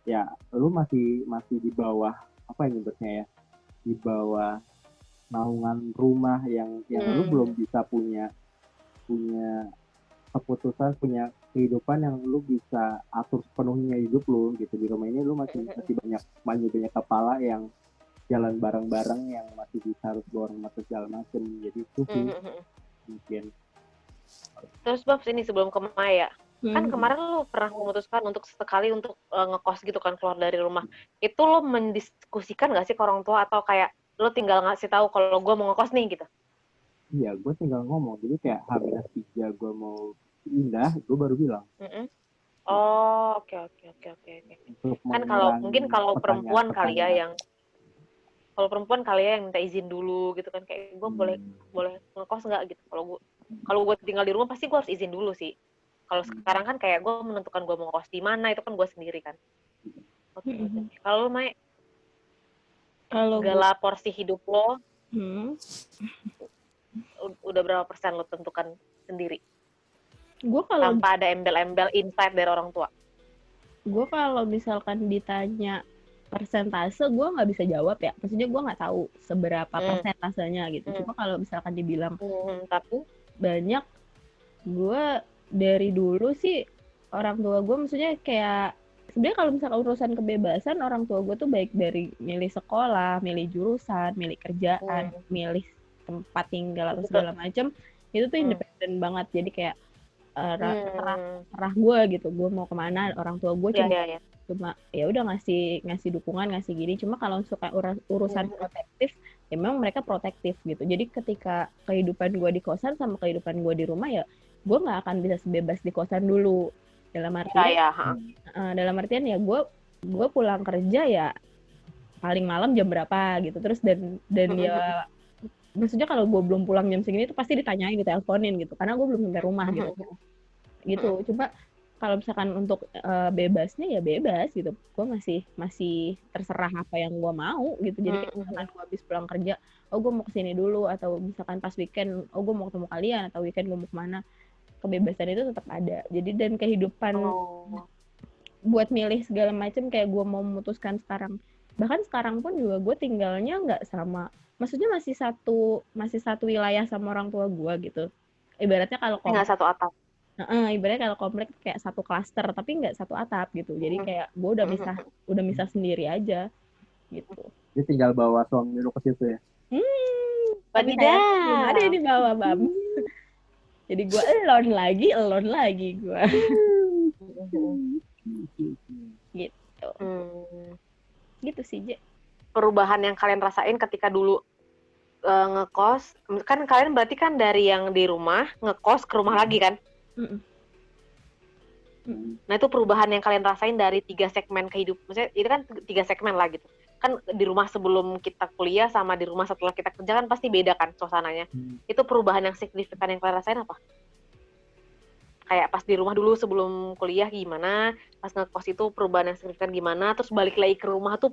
ya lu masih di bawah apa yang nyebutnya ya, di bawah naungan rumah yang lu belum bisa punya keputusan, punya kehidupan yang lu bisa atur sepenuhnya hidup lu gitu. Di rumah ini lu masih banyak kepala yang jalan bareng-bareng, yang masih bisa harus borong masuk segala macem. Jadi itu sih mungkin.
Terus Babs, ini sebelum ke Maya, kan kemarin lu pernah memutuskan untuk sekali untuk ngekos gitu kan, keluar dari rumah. Itu lu mendiskusikan nggak sih ke orang tua, atau kayak lu tinggal ngasih tahu kalau gue mau ngekos nih gitu?
Iya, gue tinggal ngomong. Jadi kayak H-3 gue mau pindah, gue baru bilang.
Oh, oke. Kan kalau perempuan kali ya yang minta izin dulu gitu kan, kayak gue boleh ngekos nggak gitu. Kalau gue tinggal di rumah pasti gue harus izin dulu sih. Kalau sekarang kan kayak gue menentukan gue mau ngekos di mana, itu kan gue sendiri kan. Oke. Kalau lo Mai, segala porsi hidup lo udah berapa persen lo tentukan sendiri? Tanpa ada embel-embel insight dari orang tua.
Gue kalau misalkan ditanya persentase, gue nggak bisa jawab ya. Maksudnya gue nggak tahu seberapa persentasenya gitu. Cuma kalau misalkan dibilang
tapi
banyak, gue dari dulu sih orang tua gue, maksudnya kayak sebenarnya kalau misalkan urusan kebebasan, orang tua gue tuh baik dari milih sekolah, milih jurusan, milih kerjaan, milih tempat tinggal atau segala macam, itu tuh independen banget. Jadi kayak terah gue gitu, gue mau kemana, orang tua gue cuma ya udah ngasih dukungan, ngasih gini. Cuma kalau suka urusan protektif, ya memang mereka protektif gitu. Jadi ketika kehidupan gue di kosan sama kehidupan gue di rumah, ya gue nggak akan bisa sebebas di kosan dulu. Dalam artian ya gue pulang kerja ya paling malam jam berapa gitu. Terus dan ya maksudnya kalau gue belum pulang jam segini itu pasti ditanyain, diteleponin gitu, karena gue belum sampai rumah gitu. Cuma kalau misalkan untuk bebasnya ya bebas gitu, gue masih terserah apa yang gue mau gitu. Jadi kayak misalkan gue habis pulang kerja, gue mau kesini dulu, atau misalkan pas weekend gue mau ketemu kalian, atau weekend gue mau kemana, kebebasan itu tetap ada. Jadi dan kehidupan buat milih segala macam, kayak gue mau memutuskan sekarang, bahkan sekarang pun juga gue tinggalnya nggak sama, maksudnya masih satu wilayah sama orang tua gue gitu. Ibaratnya kalau
nggak satu atap.
Ibaratnya kalau komplek kayak satu klaster tapi nggak satu atap gitu. Jadi kayak gue udah misah sendiri aja gitu.
Dia tinggal bawa suami lu ke situ ya.
Tapi belum ada yang dibawa, Bam. Jadi gue alone lagi gue. Gitu. Gitu sih, Je.
Perubahan yang kalian rasain ketika dulu ngekos, kan kalian berarti kan dari yang di rumah ngekos ke rumah lagi kan? Nah itu perubahan yang kalian rasain dari 3 segmen kehidupan, maksudnya itu kan 3 segmen lah gitu. Kan di rumah sebelum kita kuliah sama di rumah setelah kita kerja kan pasti beda kan suasananya. Itu perubahan yang signifikan yang kalian rasain apa? Kayak pas di rumah dulu sebelum kuliah gimana, pas ngekos itu perubahan yang signifikan gimana, terus balik lagi ke rumah tuh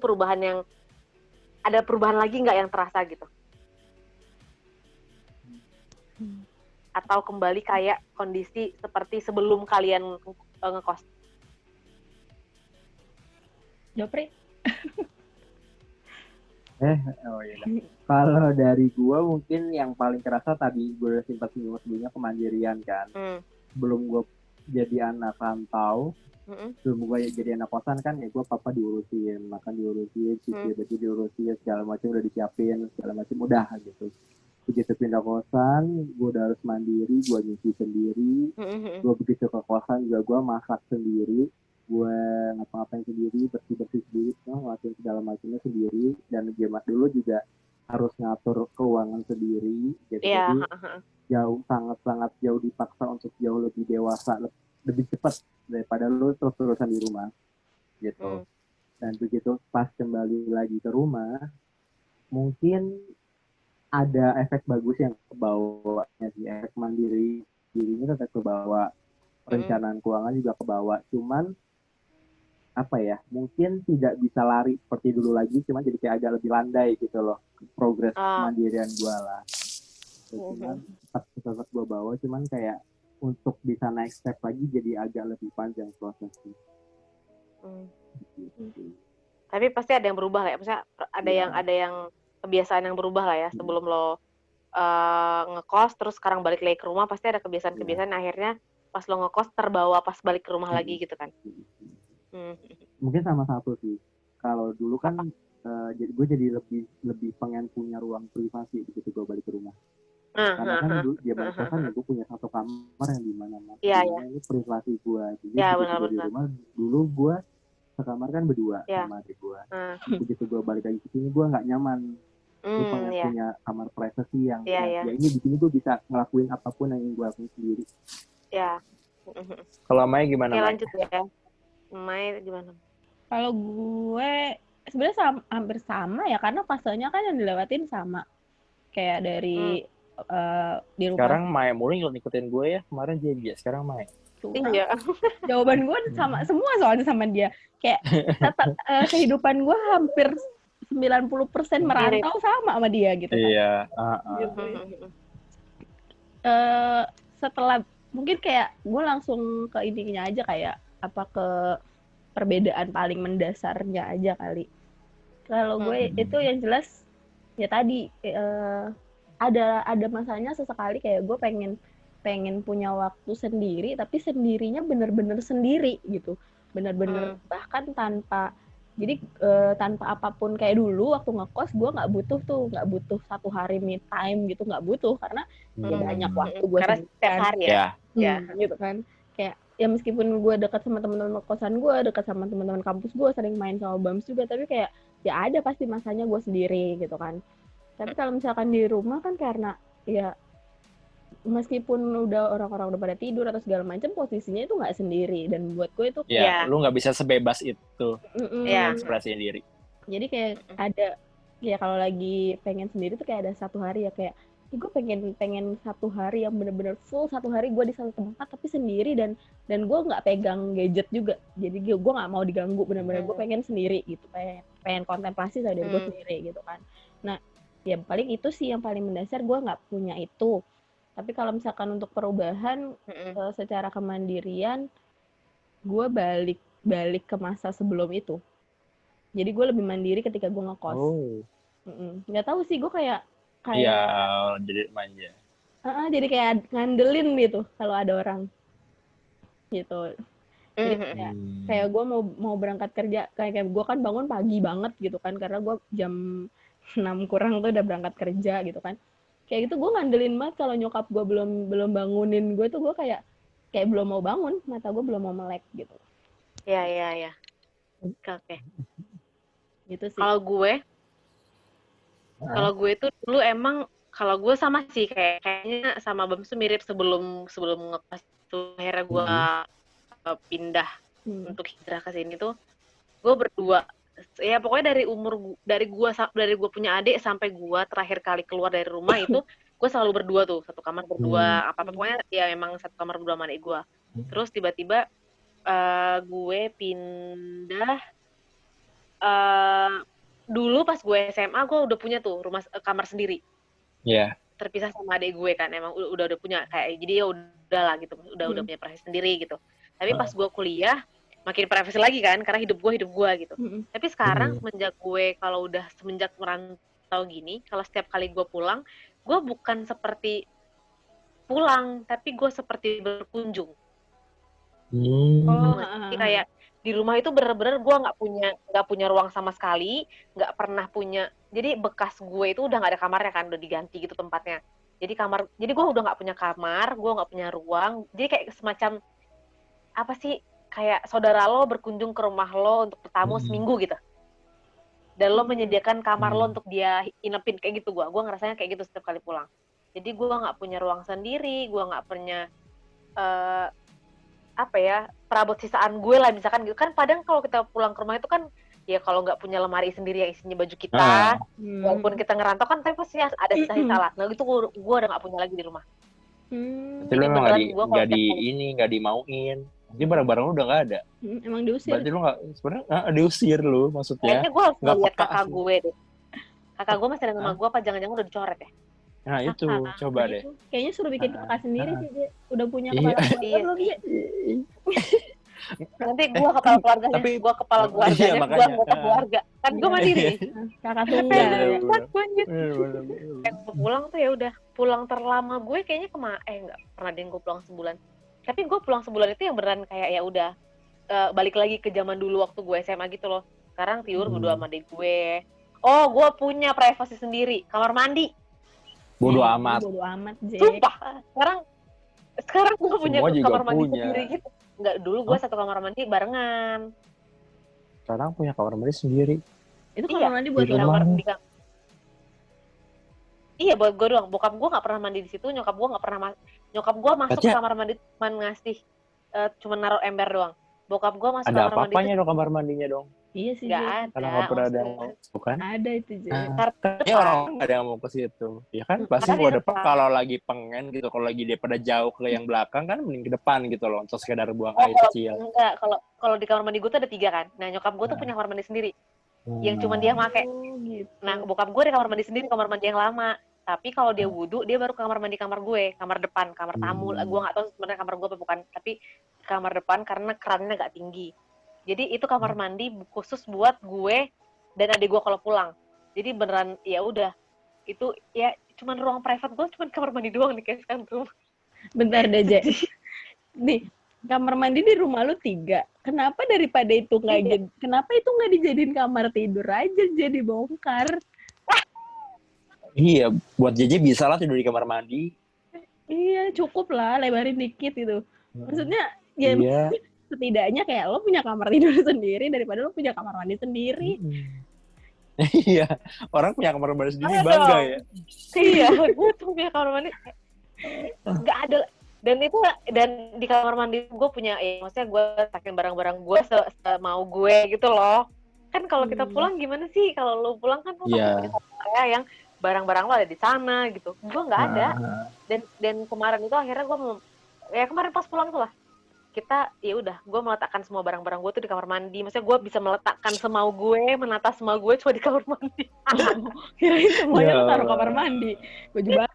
ada perubahan lagi nggak yang terasa gitu? Atau kembali kayak kondisi seperti sebelum kalian ngekos?
Jopri?
Kalau dari gua mungkin yang paling kerasa tadi gue udah sempat singgung sebelumnya, kemandirian kan. Sebelum gue jadi anak rantau, Sebelum gue jadi anak kosan kan ya gue papa diurusin, makan diurusin, cuci baju diurusin, segala macam udah disiapin, segala macam udah gitu. Begitu pindah kosan, gue udah harus mandiri, gue nyuci sendiri. Gue begitu ke kosan juga gue masak sendiri, gue ngapa-ngapain sendiri, bersih-bersih sendiri, ngelakuin segala macamnya sendiri. Dan dulu juga harus ngatur keuangan sendiri, gitu. Jadi sangat jauh dipaksa untuk jauh lebih dewasa, lebih cepat daripada lu terus-terusan di rumah, gitu. Dan begitu pas kembali lagi ke rumah, mungkin ada efek bagus yang kebawanya sih, efek mandiri dirinya tetap kebawa, perencanaan keuangan juga kebawa, cuman apa ya, mungkin tidak bisa lari seperti dulu lagi, cuman jadi kayak agak lebih landai gitu loh, progres mandirian gue lah. Cuman tetap gue bawa, cuman kayak untuk bisa naik step lagi jadi agak lebih panjang prosesnya. Gitu.
Tapi pasti ada yang berubah lah ya, maksudnya ada yang kebiasaan yang berubah lah ya, sebelum lo ngekos terus sekarang balik lagi ke rumah, pasti ada kebiasaan-kebiasaan akhirnya pas lo ngekos terbawa pas balik ke rumah lagi gitu kan.
Mungkin sama satu sih, kalau dulu kan gue jadi lebih pengen punya ruang privasi begitu gue balik ke rumah. Karena kan dulu dia kosan ya gue punya satu kamar yang dimana ini privasi gue. Jadi begitu di rumah dulu gue sekamar kan berdua sama adik gue. Begitu gue balik lagi ke sini gue nggak nyaman. Gue pengen punya kamar privacy yang ya ini di sini gue bisa ngelakuin apapun yang gue lakuin sendiri. Kalau Mai gimana?
Lanjut ya. Mai gimana?
Kalau gue sebenarnya hampir sama ya, karena fasenya kan yang dilewatin sama kayak dari di rumah.
Sekarang Mai mulai ngikutin gue ya, kemarin dia sekarang Mai.
Iya. Jawaban gue sama semua soalnya sama dia. Kayak kehidupan gue hampir 90% merantau sama dia gitu kan.
Iya.
Gitu. Setelah mungkin kayak gue langsung ke intinya aja, kayak apa, ke perbedaan paling mendasarnya aja kali. Kalau gue itu yang jelas ya tadi ada masanya sesekali kayak gue pengen punya waktu sendiri, tapi sendirinya bener-bener sendiri gitu, bener-bener bahkan tanpa apapun. Kayak dulu waktu ngekos gue nggak butuh 1 hari me time gitu, nggak butuh, karena ya banyak waktu gue
karena setiap hari
gitu kan. Kayak ya meskipun gue dekat sama teman-teman kosan gue, dekat sama teman-teman kampus gue, sering main sama Bams juga, tapi kayak ya ada pasti masanya gue sendiri gitu kan. Tapi kalau misalkan di rumah kan, karena ya meskipun udah orang-orang udah pada tidur atau segala macam, posisinya itu nggak sendiri, dan buat gue itu
lu nggak bisa sebebas itu ekspresi diri.
Jadi kayak ada ya, kalau lagi pengen sendiri tuh kayak ada 1 hari ya, kayak gue pengen 1 hari yang bener-bener full, 1 hari gue di satu tempat tapi sendiri, dan gue nggak pegang gadget juga, jadi gue nggak mau diganggu, bener-bener gue pengen sendiri gitu, pengen kontemplasi sama diri gue sendiri gitu kan. Nah ya paling itu sih yang paling mendasar, gue nggak punya itu. Tapi kalau misalkan untuk perubahan secara kemandirian, gue balik ke masa sebelum itu. Jadi gue lebih mandiri ketika gue ngekos. Nggak tahu sih, gue kayak
jadi manja.
Jadi kayak ngandelin gitu kalau ada orang gitu. Jadi kayak gue mau berangkat kerja, kayak gue kan bangun pagi banget gitu kan, karena gue jam 6 kurang tuh udah berangkat kerja gitu kan. Kayak gitu gue ngandelin banget, kalau nyokap gue belum bangunin gue tuh, gue kayak belum mau bangun, mata gue belum mau melek gitu.
Iya. Oke.
Gitu sih.
Kalau gue tuh dulu emang, kalau gue sama sih kayaknya sama Bams tuh mirip, sebelum ngekos tuh akhirnya gue pindah untuk hijrah ke sini tuh, gue berdua. Ya pokoknya dari gue punya adik sampai gue terakhir kali keluar dari rumah itu gue selalu berdua tuh, satu kamar berdua, apa pokoknya ya emang satu kamar berdua sama adik gue. Terus tiba-tiba gue pindah, dulu pas gue SMA gue udah punya tuh kamar sendiri. Terpisah sama adik gue kan, emang udah punya, kayak jadi ya udah lah gitu, udah punya privasi sendiri gitu. Tapi pas gue kuliah makin privasi lagi kan, karena hidup gue gitu. Tapi sekarang semenjak merantau gini, kalau setiap kali gue pulang, gue bukan seperti pulang, tapi gue seperti berkunjung.
Oh,
Jadi kayak di rumah itu bener-bener gue nggak punya ruang sama sekali, nggak pernah punya. Jadi bekas gue itu udah nggak ada kamarnya kan, udah diganti gitu tempatnya. Jadi gue udah nggak punya kamar, gue nggak punya ruang. Jadi kayak semacam apa sih, kayak saudara lo berkunjung ke rumah lo untuk bertamu seminggu gitu. Dan lo menyediakan kamar lo untuk dia inepin, kayak gitu. Gue ngerasanya kayak gitu setiap kali pulang. Jadi gue nggak punya ruang sendiri, gue nggak punya apa ya, perabot sisaan gue lah misalkan gitu kan. Padahal kalau kita pulang ke rumah itu kan ya kalau nggak punya lemari sendiri yang isinya baju kita, walaupun kita ngerantau kan tapi pasti ada sisa-sisa lah. Nah itu gue udah nggak punya lagi di rumah.
Berarti lu emang nggak dimauin. Jadi barang-barang lu udah nggak ada.
Emang diusir.
Berarti lu nggak sebenarnya diusir lu maksudnya.
Kayaknya gue harus ngeliat kakak gue deh. Kakak gue masih ada nama gue apa jangan-jangan udah dicoret ya?
Nah itu coba deh.
Kayaknya suruh bikin kakak sendiri sih dia. Udah punya kepala keluarga belum dia?
Nanti gue kepala keluarganya, gue kepala keluarganya, gue anggota keluarga. Kan gue mandiri.
Kakak tunggal.
Pulang tuh ya udah. Pulang terlama gue kayaknya nggak pernah deh gue pulang sebulan. Tapi gue pulang sebulan itu yang beneran kayak ya udah balik lagi ke zaman dulu waktu gue SMA gitu loh. Sekarang tidur berdua sama adik gue. Oh, gue punya privasi sendiri, kamar mandi.
Bodoh amat.
Bodoh amat, Jack.
Sumpah. Sekarang gue punya kamar mandi
punya.
sendiri gitu. Enggak, dulu gue satu kamar mandi barengan.
Sekarang punya kamar mandi sendiri.
Itu kamar mandi buat
lo?
Iya, buat gue doang. Bokap gue nggak pernah mandi di situ, nyokap gue nggak pernah nyokap gue masuk ke kamar mandi cuma ngasih cuma naruh ember doang. Bokap gue masuk
ada
kamar mandi. Ada
apa-apanya dong kamar mandinya dong?
Iya sih.
Nggak ada.
Karena nggak pernah ada bukan?
Ada itu Jack.
Ya orang ada yang mau ke situ. Ya kan pasti gua depan kalau lagi pengen gitu, kalau lagi daripada jauh ke yang belakang kan mending ke depan gitu loh untuk sekedar buang air kecil.
Enggak, kalau di kamar mandi gue tuh ada 3 kan. Nah, nyokap gue tuh punya kamar mandi sendiri. Yang cuma dia pakai.
Gitu.
Nah, bokap gue ada kamar mandi sendiri, kamar mandi yang lama. Tapi kalau dia wudhu, dia baru ke kamar mandi kamar gue, kamar depan, kamar tamu. Gue nggak tahu sebenarnya kamar gue apa bukan, tapi kamar depan karena kerannya nggak tinggi. Jadi itu kamar mandi khusus buat gue dan adik gue kalau pulang. Jadi beneran ya udah itu ya cuman ruang private gue, cuman kamar mandi doang nih guys kan tuh.
Bentar deh Jack. Nih kamar mandi di rumah lu 3. Kenapa daripada itu kenapa itu nggak dijadiin kamar tidur aja jadi bongkar?
Iya, buat JJ bisa lah tidur di kamar mandi.
Iya, cukup lah, lebarin dikit gitu. Maksudnya, ya setidaknya kayak lo punya kamar tidur sendiri daripada lo punya kamar mandi sendiri.
Iya, orang punya kamar mandi sendiri bangga ya.
Iya, gue tuh punya kamar mandi. Gak ada. Dan di kamar mandi gue punya, maksudnya gue takin barang-barang gue semau gue gitu loh. Kan kalau kita pulang gimana sih? Kalau lo pulang kan lo pasti punya area yang barang-barang lo ada di sana gitu. Gue nggak ada. Dan kemarin itu akhirnya gue kemarin pas pulang tuh lah, kita ya udah gue meletakkan semua barang-barang gue tuh di kamar mandi. Maksudnya gue bisa meletakkan semau gue, menata semau gue cuma di kamar mandi.
Kirain semuanya lo taruh kamar mandi. Baju baru.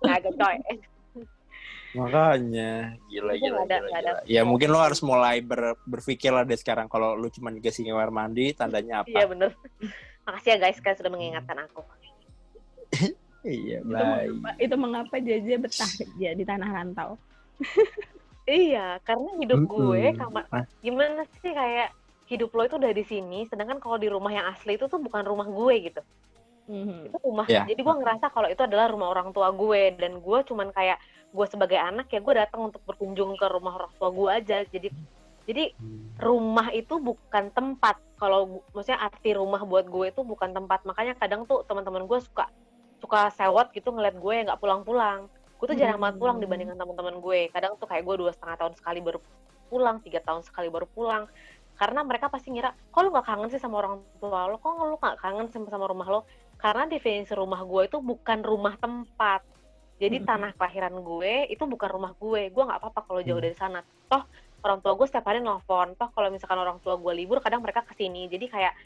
Agak coy.
Makanya gila. Ya mungkin lo harus mulai berpikir lah deh sekarang, kalau lo cuma dikasih kamar mandi tandanya apa.
Iya bener. Makasih ya guys, kalian sudah mengingatkan aku.
Iya, baik.
Itu mengapa JJ betah ya di tanah rantau.
Iya, karena hidup gue gimana sih, kayak hidup lo itu udah di sini, sedangkan kalau di rumah yang asli itu tuh bukan rumah gue gitu. Itu rumah. Jadi gue ngerasa kalau itu adalah rumah orang tua gue, dan gue cuman kayak gue sebagai anak ya gue datang untuk berkunjung ke rumah orang tua gue aja. Jadi rumah itu bukan tempat. Kalau maksudnya arti rumah buat gue itu bukan tempat. Makanya kadang tuh teman-teman gue suka sewot gitu ngeliat gue yang nggak pulang-pulang. Gue tuh jarang banget pulang dibandingkan teman-teman gue. Kadang tuh kayak gue 2,5 tahun sekali baru pulang, 3 tahun sekali baru pulang. Karena mereka pasti ngira, kok lu gak kangen sih sama orang tua lo? Kok lu gak kangen sama rumah lo? Karena definisi rumah gue itu bukan rumah tempat. Jadi tanah kelahiran gue itu bukan rumah gue. Gue gak apa-apa kalau jauh dari sana. Toh orang tua gue setiap hari nelfon. Toh kalau misalkan orang tua gue libur, kadang mereka kesini. Jadi kayak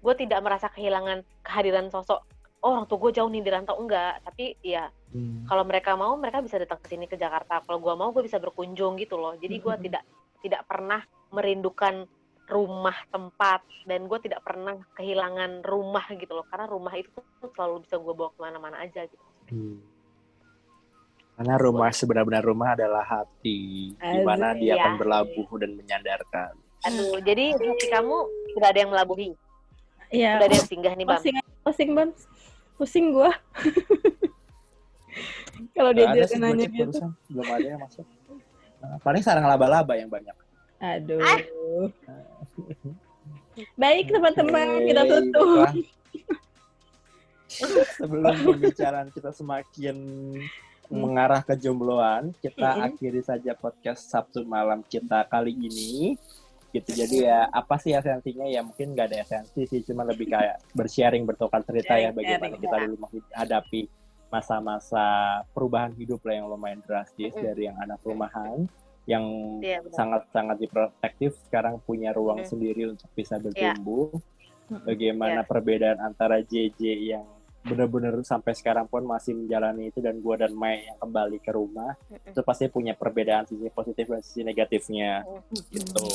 gue tidak merasa kehilangan kehadiran sosok, oh orang tua gue jauh nih di rantau, enggak. Tapi ya kalau mereka mau, mereka bisa datang ke sini ke Jakarta. Kalau gue mau, gue bisa berkunjung gitu loh. Jadi gue tidak pernah merindukan rumah tempat, dan gue tidak pernah kehilangan rumah gitu loh. Karena rumah itu tuh selalu bisa gue bawa kemana-mana aja gitu.
Karena rumah sebenar-benar rumah adalah hati, di mana dia akan berlabuh dan menyandarkan.
Aduh, jadi hati kamu sudah ada yang melabuhi.
Iya.
Sudah ada yang singgah nih, Bang.
Pusing Bang. Pusing gua. Kalau dia jadi nanya gitu.
Belum ada yang masuk. Paling sarang laba-laba yang banyak.
Aduh. Baik teman-teman, kita tutup.
Sebelum pembicaraan kita semakin mengarah ke jombloan, kita akhiri saja podcast Sabtu malam kita kali ini. Gitu. Jadi ya apa sih esensinya? Ya mungkin nggak ada esensi sih, cuma lebih kayak bersharing, bertukar cerita ya bagaimana kita dulu menghadapi masa-masa perubahan hidup lah yang lumayan drastis dari yang anak rumahan yang sangat-sangat diprotektif sekarang punya ruang sendiri untuk bisa bertumbuh. Bagaimana perbedaan antara JJ yang benar-benar sampai sekarang pun masih menjalani itu dan gua dan Mai yang kembali ke rumah itu pasti punya perbedaan sisi positif dan sisi negatifnya gitu.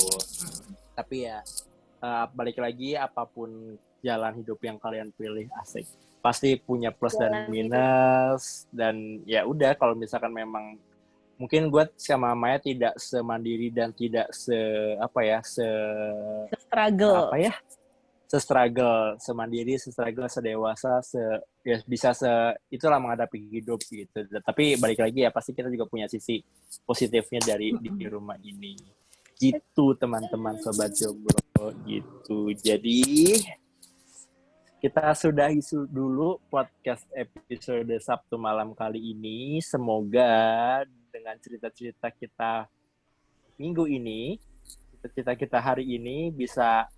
Tapi ya balik lagi apapun jalan hidup yang kalian pilih asik pasti punya plus dan minus dan ya udah kalau misalkan memang mungkin gue sama Maya tidak semandiri dan tidak se-struggle semandiri, se-struggle, sedewasa, itulah menghadapi hidup gitu. Tapi balik lagi ya pasti kita juga punya sisi positifnya dari di rumah ini. Gitu teman-teman sobat jomblo gitu. Jadi kita sudahi dulu podcast episode Sabtu malam kali ini. Semoga dengan cerita-cerita kita minggu ini, cerita kita hari ini bisa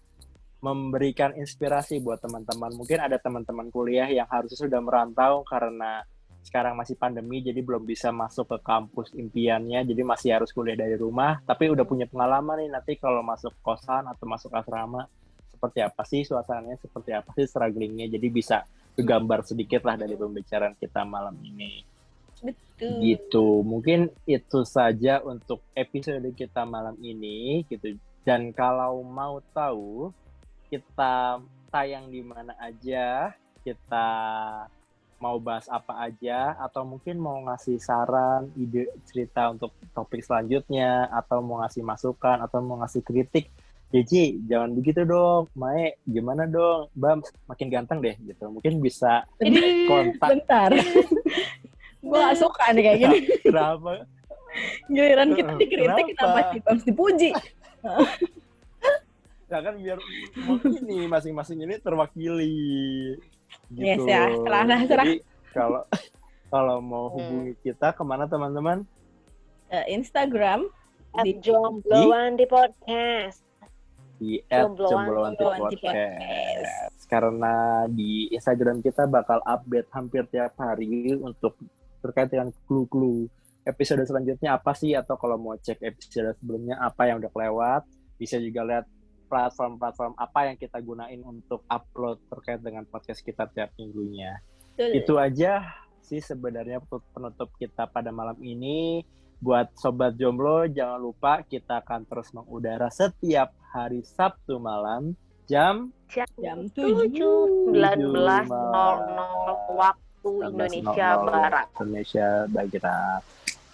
memberikan inspirasi buat teman-teman. Mungkin ada teman-teman kuliah yang harusnya sudah merantau karena sekarang masih pandemi, jadi belum bisa masuk ke kampus impiannya, jadi masih harus kuliah dari rumah, tapi udah punya pengalaman nih nanti kalau masuk kosan atau masuk asrama, seperti apa sih suasananya, seperti apa sih strugglingnya, jadi bisa kegambar sedikit lah dari pembicaraan kita malam ini. Betul. Gitu, mungkin itu saja untuk episode kita malam ini, gitu. Dan kalau mau tahu kita tayang di mana aja, kita mau bahas apa aja, atau mungkin mau ngasih saran, ide, cerita untuk topik selanjutnya, atau mau ngasih masukan, atau mau ngasih kritik, Cici, jangan begitu dong, Mae, gimana dong, Bam, makin ganteng deh, gitu. Mungkin bisa kontak.
Bentar, gue gak suka nih kayak gini.
Kenapa?
Giliran kita dikritik, kenapa sih Bam dipuji?
Ya kan biar ini masing-masing ini terwakili gitu.
Yes ya, serah.
Jadi kalau mau hubungi kita kemana teman-teman?
Instagram
@jombloan di podcast.
Di @jombloan di podcast. Karena di Instagram kita bakal update hampir tiap hari untuk terkait dengan clue-clue episode selanjutnya apa sih, atau kalau mau cek episode sebelumnya apa yang udah kelewat, bisa juga lihat platform-platform apa yang kita gunain untuk upload terkait dengan podcast kita tiap minggunya. Itu aja sih sebenarnya penutup kita pada malam ini. Buat Sobat Jomblo, jangan lupa kita akan terus mengudara setiap hari Sabtu malam jam
7:19.00 waktu Indonesia Barat.
Indonesia Barat.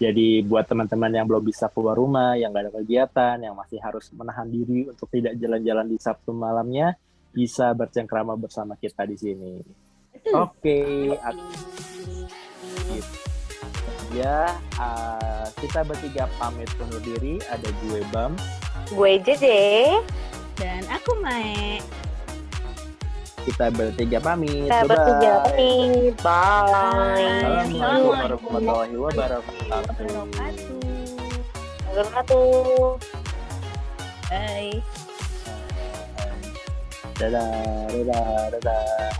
Jadi buat teman-teman yang belum bisa keluar rumah, yang nggak ada kegiatan, yang masih harus menahan diri untuk tidak jalan-jalan di Sabtu malamnya, bisa bercengkrama bersama kita di sini. Oke. Ya, kita bertiga pamit undur diri. Ada gue Bam,
gue JJ,
dan aku Mae.
Kita bertiga pamit.
Kita bertiga pamit. Bye.
Assalamualaikum warahmatullahi wabarakatuh.
Bye.
Dadah.